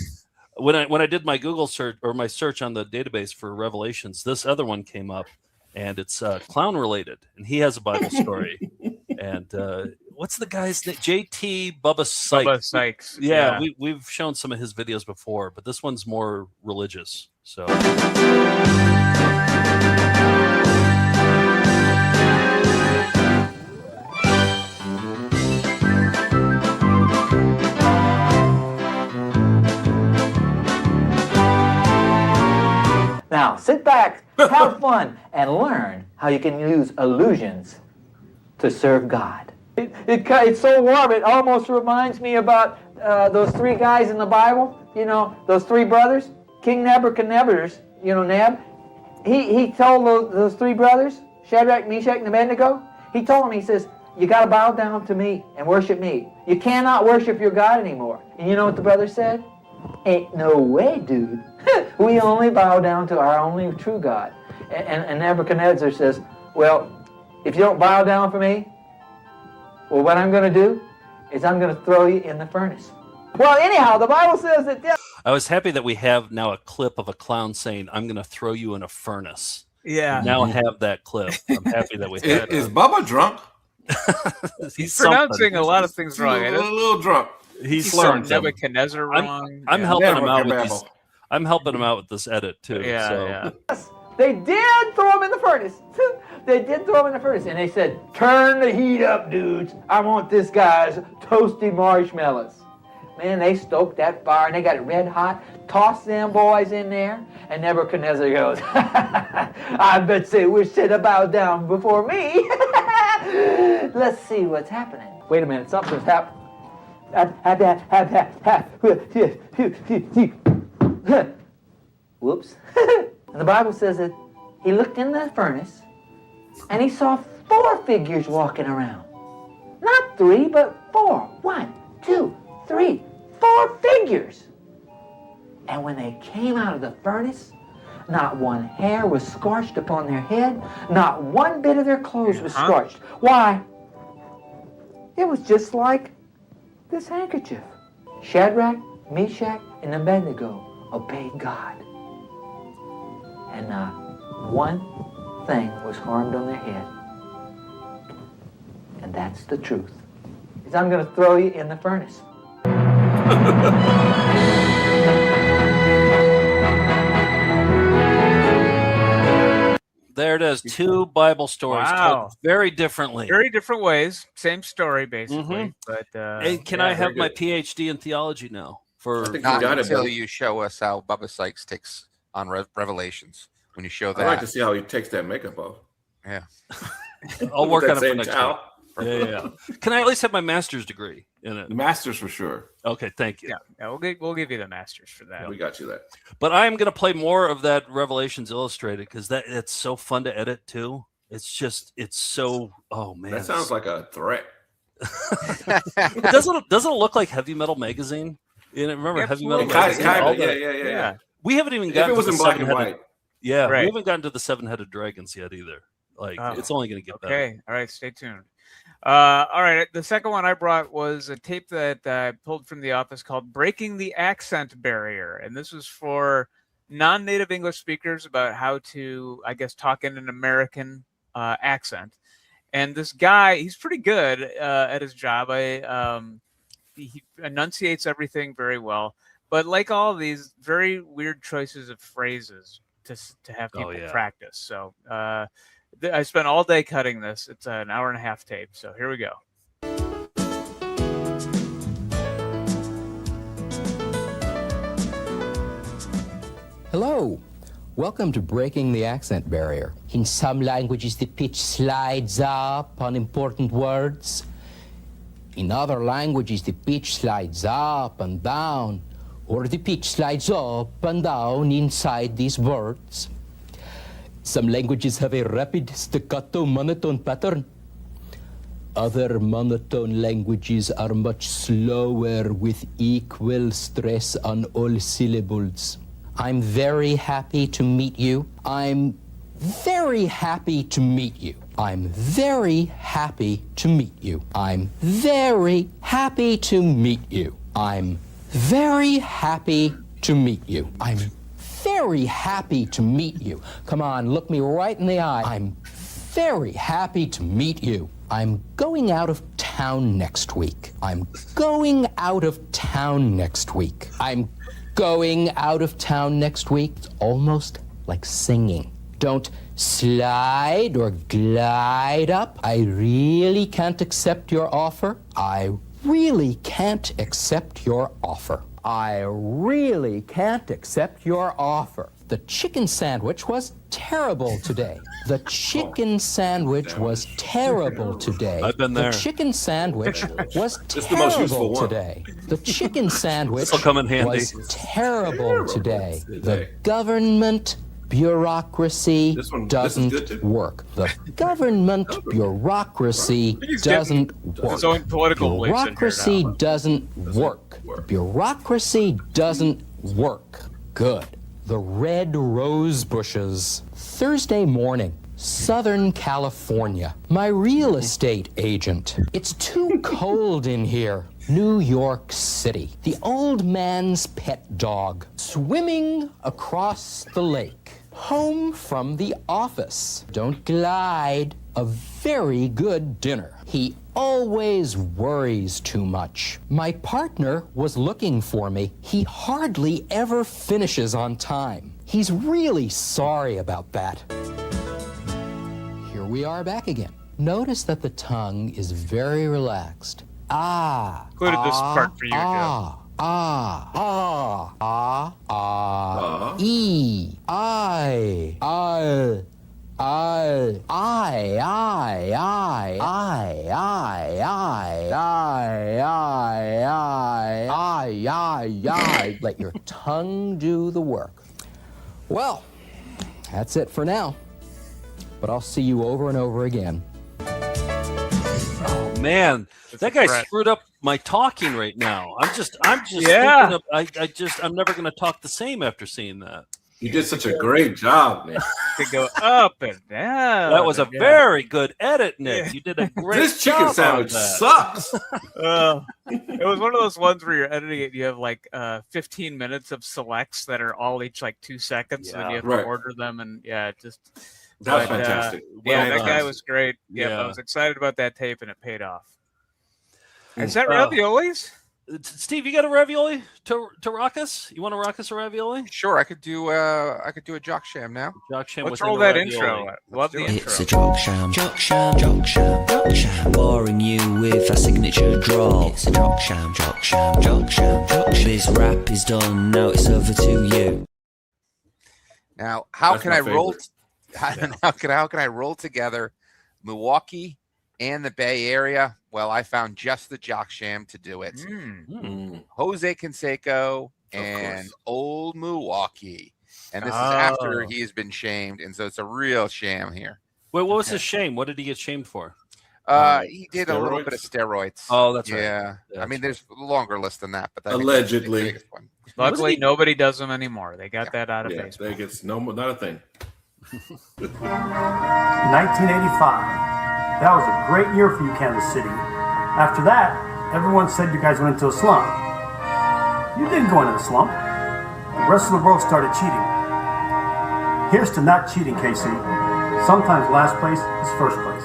When I did my Google search or my search on the database for Revelations, this other one came up, and it's clown related, and he has a Bible story. And what's the guy's name? JT Bubba Sykes. Bubba Sykes. Yeah, we've shown some of his videos before, but this one's more religious. So. Now, sit back, have fun, and learn how you can use illusions to serve God. It's so warm, it almost reminds me about those three guys in the Bible, you know, those three brothers, King Nebuchadnezzar, you know, Neb. He told those three brothers, Shadrach, Meshach, and Abednego, he told them, he says, you got to bow down to me and worship me. You cannot worship your God anymore. And you know what the brothers said? Ain't no way, dude. We only bow down to our only true God. And Nebuchadnezzar says, well, if you don't bow down for me, well, what I'm going to do is I'm going to throw you in the furnace. Well, anyhow, the Bible says that... I was happy that we have now a clip of a clown saying, I'm going to throw you in a furnace. Yeah. Now I have that clip. I'm happy that we have Is Bubba drunk? He's pronouncing a lot of things wrong. A little drunk. He's spelled Nebuchadnezzar wrong. I'm helping him out with these. I'm helping him out with this edit too. Yeah. They did throw him in the furnace. They did throw him in the furnace. And they said, turn the heat up, dudes. I want this guy's toasty marshmallows. Man, they stoked that fire and they got it red hot. Tossed them boys in there. And Nebuchadnezzar goes, I bet they wish they'd have bowed down before me. Let's see what's happening. Wait a minute, something's happening. Whoops. And the Bible says that he looked in the furnace and he saw 4 figures walking around. Not 3, but 4. 1, 2, 3, 4 figures. And when they came out of the furnace, not one hair was scorched upon their head, not one bit of their clothes was scorched. Why? It was just like this handkerchief. Shadrach, Meshach, and Abednego obeyed God. And not one thing was harmed on their head. And that's the truth. Is I'm going to throw you in the furnace. There it is. 2 Bible stories told very differently. Very different ways. Same story, basically. But and can I have my PhD in theology now? Not until you show us how Bubba Sykes takes on Revelations. When you show that, I'd like to see how he takes that makeup off. Yeah, I'll work on it for next next week. Yeah. Can I at least have my master's degree in it? The master's for sure. Okay, thank you. Yeah, we'll give you the master's for that. Yeah, we got you that. But I am going to play more of that Revelations Illustrated because it's so fun to edit too. It's so, oh man. That sounds like a threat. doesn't it look like Heavy Metal Magazine? You know, remember Heavy Metal Kind Magazine? of, yeah. We haven't even If gotten it was to the in black and seven-headed. white. Yeah, Right. we haven't gotten to the seven-headed dragons yet either. Like, it's only going to get better. Okay, all right, stay tuned. All right, the second one I brought was a tape that I pulled from the office called "Breaking the Accent Barrier," and this was for non-native English speakers about how to, I guess, talk in an American accent. And this guy, he's pretty good at his job. He enunciates everything very well, but like all of these, very weird choices of phrases to have people practice. So I spent all day cutting this. It's an 1.5-hour tape. So here we go. Hello. Welcome to Breaking the Accent Barrier. In some languages, the pitch slides up on important words. In other languages, the pitch slides up and down, or the pitch slides up and down inside these words. Some languages have a rapid staccato monotone pattern. Other monotone languages are much slower with equal stress on all syllables. I'm very happy to meet you. I'm very happy to meet you. I'm very happy to meet you. I'm very happy to meet you. I'm very happy to meet you. I'm very happy to meet you. Come on, look me right in the eye. I'm very happy to meet you. I'm going out of town next week. I'm going out of town next week. I'm going out of town next week. It's almost like singing. Don't slide or glide up. I really can't accept your offer. I really can't accept your offer. I really can't accept your offer. The chicken sandwich was terrible today. The chicken sandwich was terrible today. I've been there. The chicken sandwich was terrible today. The chicken sandwich This'll come in handy. was terrible today. The government bureaucracy doesn't work. The government bureaucracy doesn't work. His own political beliefs in here Bureaucracy now. doesn't work. Bureaucracy doesn't work. Good. The red rose bushes. Thursday morning, Southern California. My real estate agent. It's too cold in here. New York City. The old man's pet dog. Swimming across the lake. Home from the office. Don't glide. A very good dinner. He always worries too much. My partner was looking for me. He hardly ever finishes on time. He's really sorry about that. Here we are back again. Notice that the tongue is very relaxed. Ah. Included this part for you, Joe. E, I, let your tongue do the work. Well, that's it for now. But I'll see you over and over again. Oh man, that guy screwed up my talking right now. I'm just Yeah. thinking of, I'm never going to talk the same after seeing that. You did such a great job, man. To go up and down. That was a very good edit, Nick. Yeah. You did a great This chicken job sandwich on that. sucks. It was one of those ones where you're editing it. You have like 15 minutes of selects that are all each like 2 seconds, and then you have to order them. And That's fantastic. Yeah, Well that guy done. was great. Yeah, Yeah. I was excited about that tape, and it paid off. Is that raviolis? Steve, you got a ravioli to rock us? You want to rock us a ravioli? Sure, I could do a Jock sham now. Jock sham. Let's roll that intro. Love the intro. It's a Jock sham, Jock sham, Jock sham, Jock sham. Boring you with a signature draw. It's a Jock sham, Jock sham, Jock sham, Jock sham. This rap is done, now it's over to you. Now, how That's can my I roll? favorite. How can I roll together Milwaukee and the Bay Area? Well, I found just the Jock sham to do it. Jose Canseco and Old Milwaukee, and this is after he has been shamed, and so it's a real sham here. Wait, what was his shame? What did he get shamed for? He did a little bit of steroids. Oh, that's right. Yeah. I mean, there's a longer list than that, but I think Allegedly. that's the biggest one. Luckily, nobody does them anymore. They got that out of baseball. They get not a thing. 1985. That was a great year for you, Kansas City. After that, everyone said you guys went into a slump. You didn't go into a slump. The rest of the world started cheating. Here's to not cheating, Casey. Sometimes last place is first place.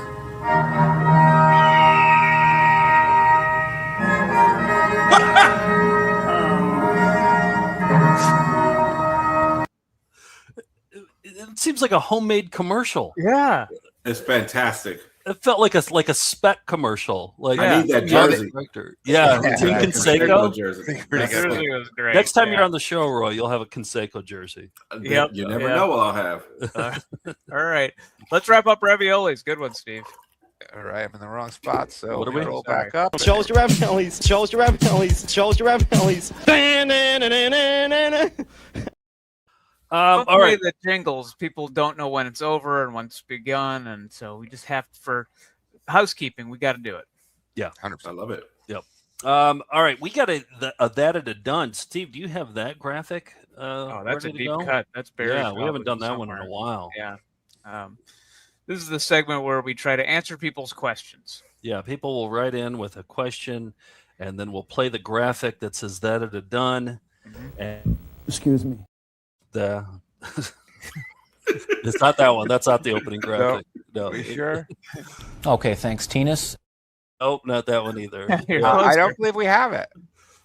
It seems like a homemade commercial. Yeah, it's fantastic. It felt like a spec commercial. Like I need that jersey. Yeah, Team Conseco Conseco jersey. That jersey was great. Next time you're on the show, Roy, you'll have a Conseco jersey. Yep. You never know what I'll have. All right, let's wrap up raviolis. Good one, Steve. All right, I'm in the wrong spot, so What are we? roll back up. Show us your raviolis. Show us your raviolis. Show us your raviolis. All Hopefully right. the jingles, people don't know when it's over and when it's begun, and so we just have for housekeeping, we got to do it. Yeah, 100%. I love it. Yep. All right, we got that at a done. Steve, do you have that graphic? Oh, that's a ready to deep go? cut. That's buried. Yeah, we haven't done that somewhere. one in a while. Yeah. This is the segment where we try to answer people's questions. Yeah, people will write in with a question, and then we'll play the graphic that says that at a done. And Excuse me. it's not that one. That's not the opening graphic. No. You sure? Okay, thanks, Tinas. Nope, not that one either. I don't believe we have it.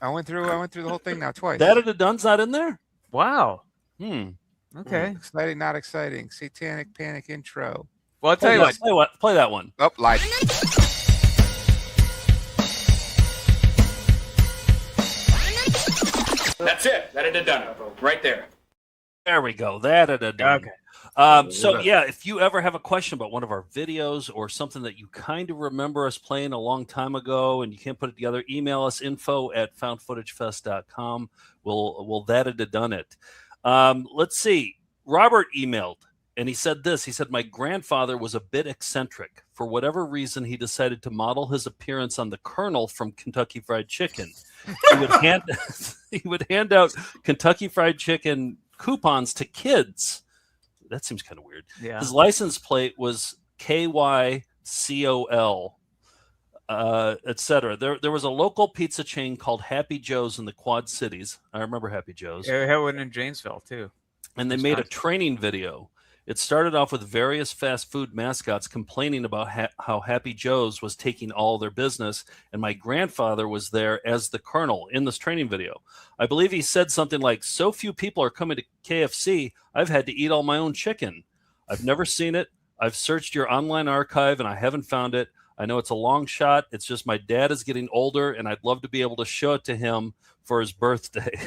I went through the whole thing now twice. That at a done's not in there? Wow. Okay. Exciting, not exciting. Satanic Panic intro. Well, I'll tell you what. Play that one. Oh, lied. That's it. That it done. Right there. There we go. That at a done. Okay. So yeah, if you ever have a question about one of our videos or something that you kind of remember us playing a long time ago and you can't put it together, email us info@foundfootagefest.com. We'll that it done it. Let's see. Robert emailed and he said this. He said, my grandfather was a bit eccentric. For whatever reason, he decided to model his appearance on the Colonel from Kentucky Fried Chicken. He would hand out Kentucky Fried Chicken coupons to kids. That seems kind of weird. Yeah. His license plate was KYCOL, etc. There was a local pizza chain called Happy Joe's in the Quad Cities. I remember Happy Joe's. Yeah, we had one in Janesville too. And they made a training video. It started off with various fast food mascots complaining about how Happy Joe's was taking all their business, and my grandfather was there as the Colonel in this training video. I believe he said something like, so few people are coming to KFC, I've had to eat all my own chicken. I've never seen it. I've searched your online archive, and I haven't found it. I know it's a long shot. It's just my dad is getting older, and I'd love to be able to show it to him for his birthday.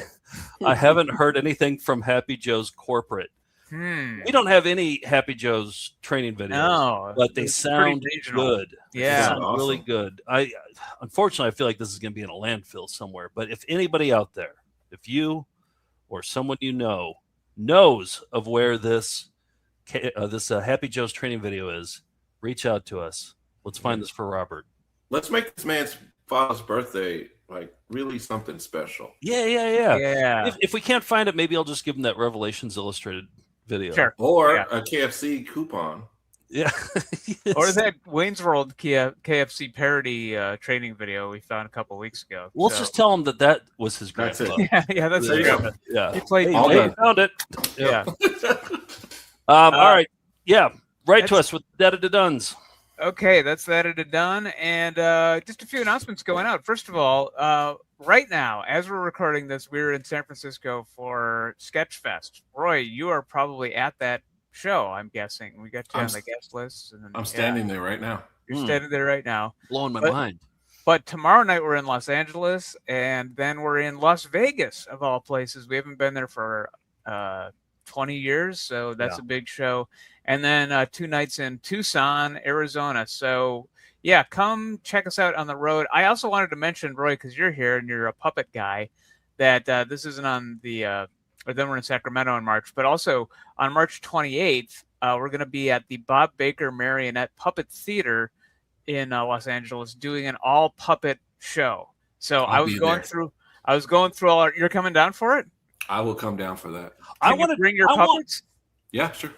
I haven't heard anything from Happy Joe's corporate. We don't have any Happy Joe's training videos, but they sound good. Yeah, they sound really good. Unfortunately, I feel like this is going to be in a landfill somewhere. But if anybody out there, if you or someone you know knows of where this Happy Joe's training video is, reach out to us. Let's find this for Robert. Let's make this man's father's birthday like really something special. Yeah. If we can't find it, maybe I'll just give him that Revelations Illustrated video. Sure. Or a KFC coupon. Yeah. Or that Wayne's World KFC parody training video we found a couple weeks ago. We'll just tell him that was his grandfather. Yeah, that's there you go. Yeah. He played. Hey, found it. Yeah. All right. Yeah. Write to us with that at the duns. Okay, that's that it done. And just a few announcements going out. First of all, right now, as we're recording this, we're in San Francisco for Sketchfest. Roy, you are probably at that show, I'm guessing. We got you on the guest list. And, I'm standing there right now. You're standing there right now. Blowing my mind. But tomorrow night we're in Los Angeles, and then we're in Las Vegas, of all places. We haven't been there for 20 years, so that's a big show. And then 2 nights in Tucson, Arizona. So, yeah, come check us out on the road. I also wanted to mention, Roy, because you're here and you're a puppet guy, that this isn't on the or then we're in Sacramento in March, but also on March 28th, we're going to be at the Bob Baker Marionette Puppet Theater in Los Angeles doing an all puppet show. So I'll I was be going there. through. I was going through all. You're coming down for it? I will come down for that. Can you bring your puppets? Yeah, sure.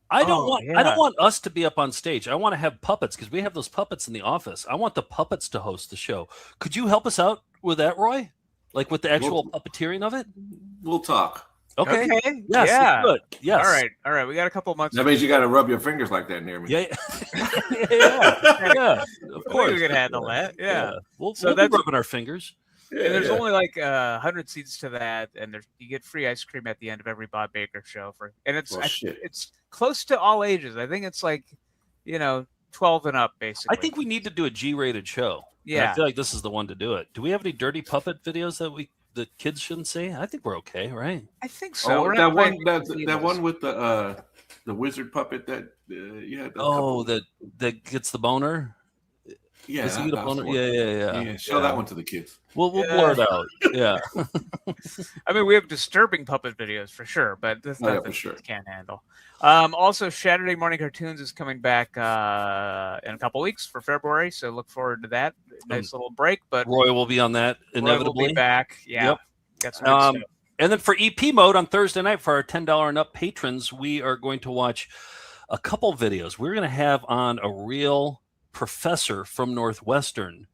I don't yeah. want us to be up on stage. I want to have puppets because we have those puppets in the office. I want the puppets to host the show. Could you help us out with that, Roy? Like with the actual puppeteering of it? We'll talk. Okay. Okay. Yes. Yeah. Good. Yes. All right. All right. We got a couple months. That means you got to rub your fingers like that near me. Yeah. Yeah. Of course. We can handle that. Yeah. We'll So be rubbing our fingers. And there's only like 100 seats to that, and you get free ice cream at the end of every Bob Baker show and it's it's close to all ages. I think it's like 12 and up basically. I think we need to do a G-rated show. Yeah. And I feel like this is the one to do it. Do we have any dirty puppet videos that kids shouldn't see? I think we're okay, right? I think so. Oh, that one with the wizard puppet that you had. That gets the boner. Yeah, Does he get a boner? Yeah. Show that one to the kids. We'll blur it out. Yeah. I mean, we have disturbing puppet videos for sure, but that's not for sure. Can't handle. Also, Saturday Morning Cartoons is coming back in a couple weeks for February, so look forward to that. Nice little break, but Roy will be on that inevitably. Roy will be back. Yeah. Yep. Got some good stuff. And then for EP mode on Thursday night for our $10 and up patrons, we are going to watch a couple videos. We're going to have on a real professor from Northwestern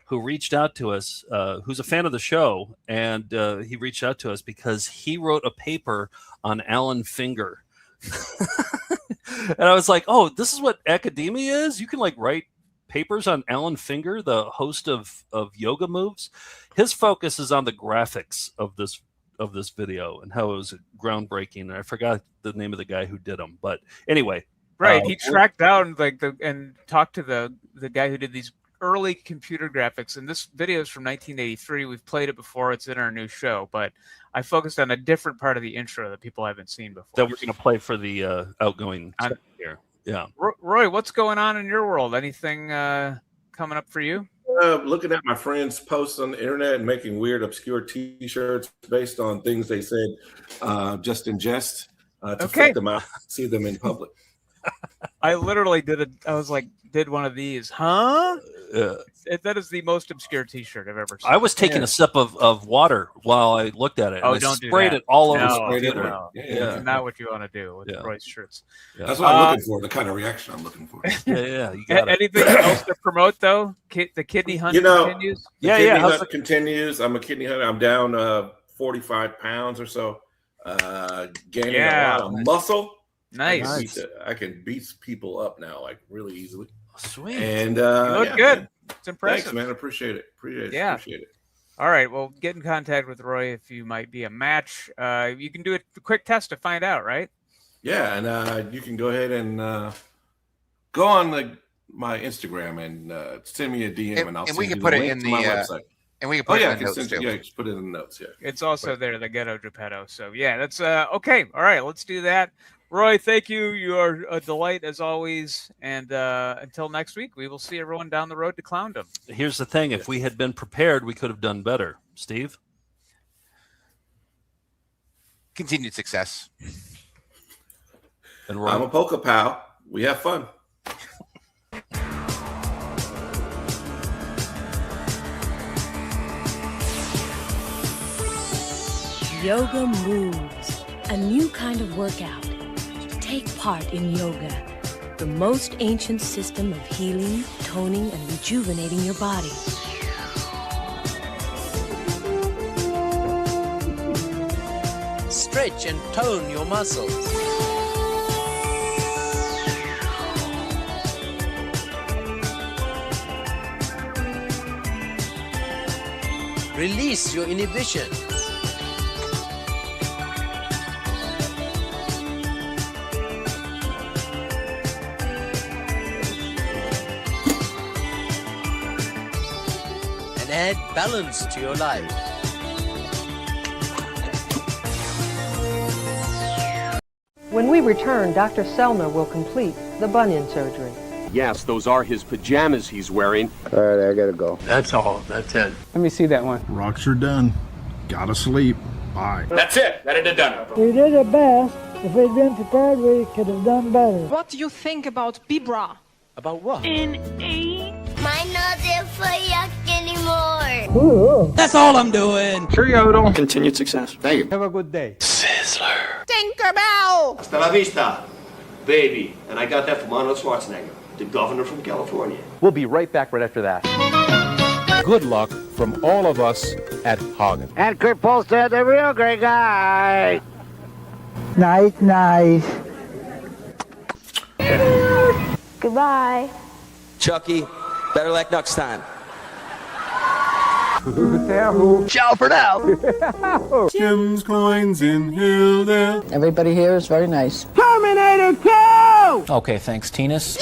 who reached out to us, who's a fan of the show, and he reached out to us because he wrote a paper on Alan Finger. And I was like, oh, this is what academia is? You can like write papers on Alan Finger, the host of Yoga Moves. His focus is on the graphics of this video and how it was groundbreaking. And I forgot the name of the guy who did them, but anyway. Right, he tracked down and talked to the guy who did these early computer graphics, and this video is from 1983. We've played it before; it's in our new show, but I focused on a different part of the intro that people haven't seen before. That we're going to play for the outgoing here. Yeah, Roy, what's going on in your world? Anything coming up for you? Looking at my friends' posts on the internet and making weird, obscure T-shirts based on things they said just in jest to freak them out, see them in public. I literally did one of these, huh? That is the most obscure T-shirt I've ever seen. I was taking a sip of water while I looked at it. Oh, and don't sprayed do that. it all over No, the computer. no. That's not what you want to do with Roy's shirts. That's what I'm looking for. The kind of reaction I'm looking for. Yeah. You got anything else to promote though? The kidney hunt continues. The kidney hunt continues. I'm a kidney hunter. I'm down 45 pounds or so. Gaining a lot of muscle. Nice. I can beat people up now like really easily. Sweet. And you look good. Man. It's impressive. Thanks, man. I appreciate it. Appreciate it. All right. Well, get in contact with Roy if you might be a match. You can do a quick test to find out, right? Yeah, and you can go ahead and go on my Instagram and send me a DM, and I'll send we can you put the it link in to the my website. And we can put it in the notes too. too. Yeah, just put it in the notes. Yeah, it's also there, the Ghetto Geppetto. So yeah, that's okay. All right, let's do that. Roy, thank you. You are a delight as always. And until next week, we will see everyone down the road to Clowndom. Here's the thing: if we had been prepared, we could have done better. Steve, continued success. And I'm a polka pal. We have fun. Yoga Moves, a new kind of workout. Take part in yoga, the most ancient system of healing, toning, and rejuvenating your body. Stretch and tone your muscles. Release your inhibitions. Add balance to your life. When we return, Dr. Selner will complete the bunion surgery. Yes, those are his pajamas he's wearing. All right, I gotta go. That's all. That's it. Let me see that one. Rocks are done. Gotta sleep. Bye. That's it. That it done. We did our best. If we'd been prepared, we could have done better. What do you think about Bibra? About what? In 8 for yuck anymore. That's all I'm doing. Sure, Yodel. Continued success. Thank you. Have a good day. Sizzler. Tinkerbell! Hasta la vista, baby. And I got that from Arnold Schwarzenegger, the governor from California. We'll be right back right after that. Good luck from all of us at Hagen. And Kurt Polstead, the real great guy. Nice, nice. Goodbye. Chucky, better luck next time. Ciao for now. Jim's coins in Hilda. Everybody here is very nice. Terminator 2! Okay, thanks, Tinas.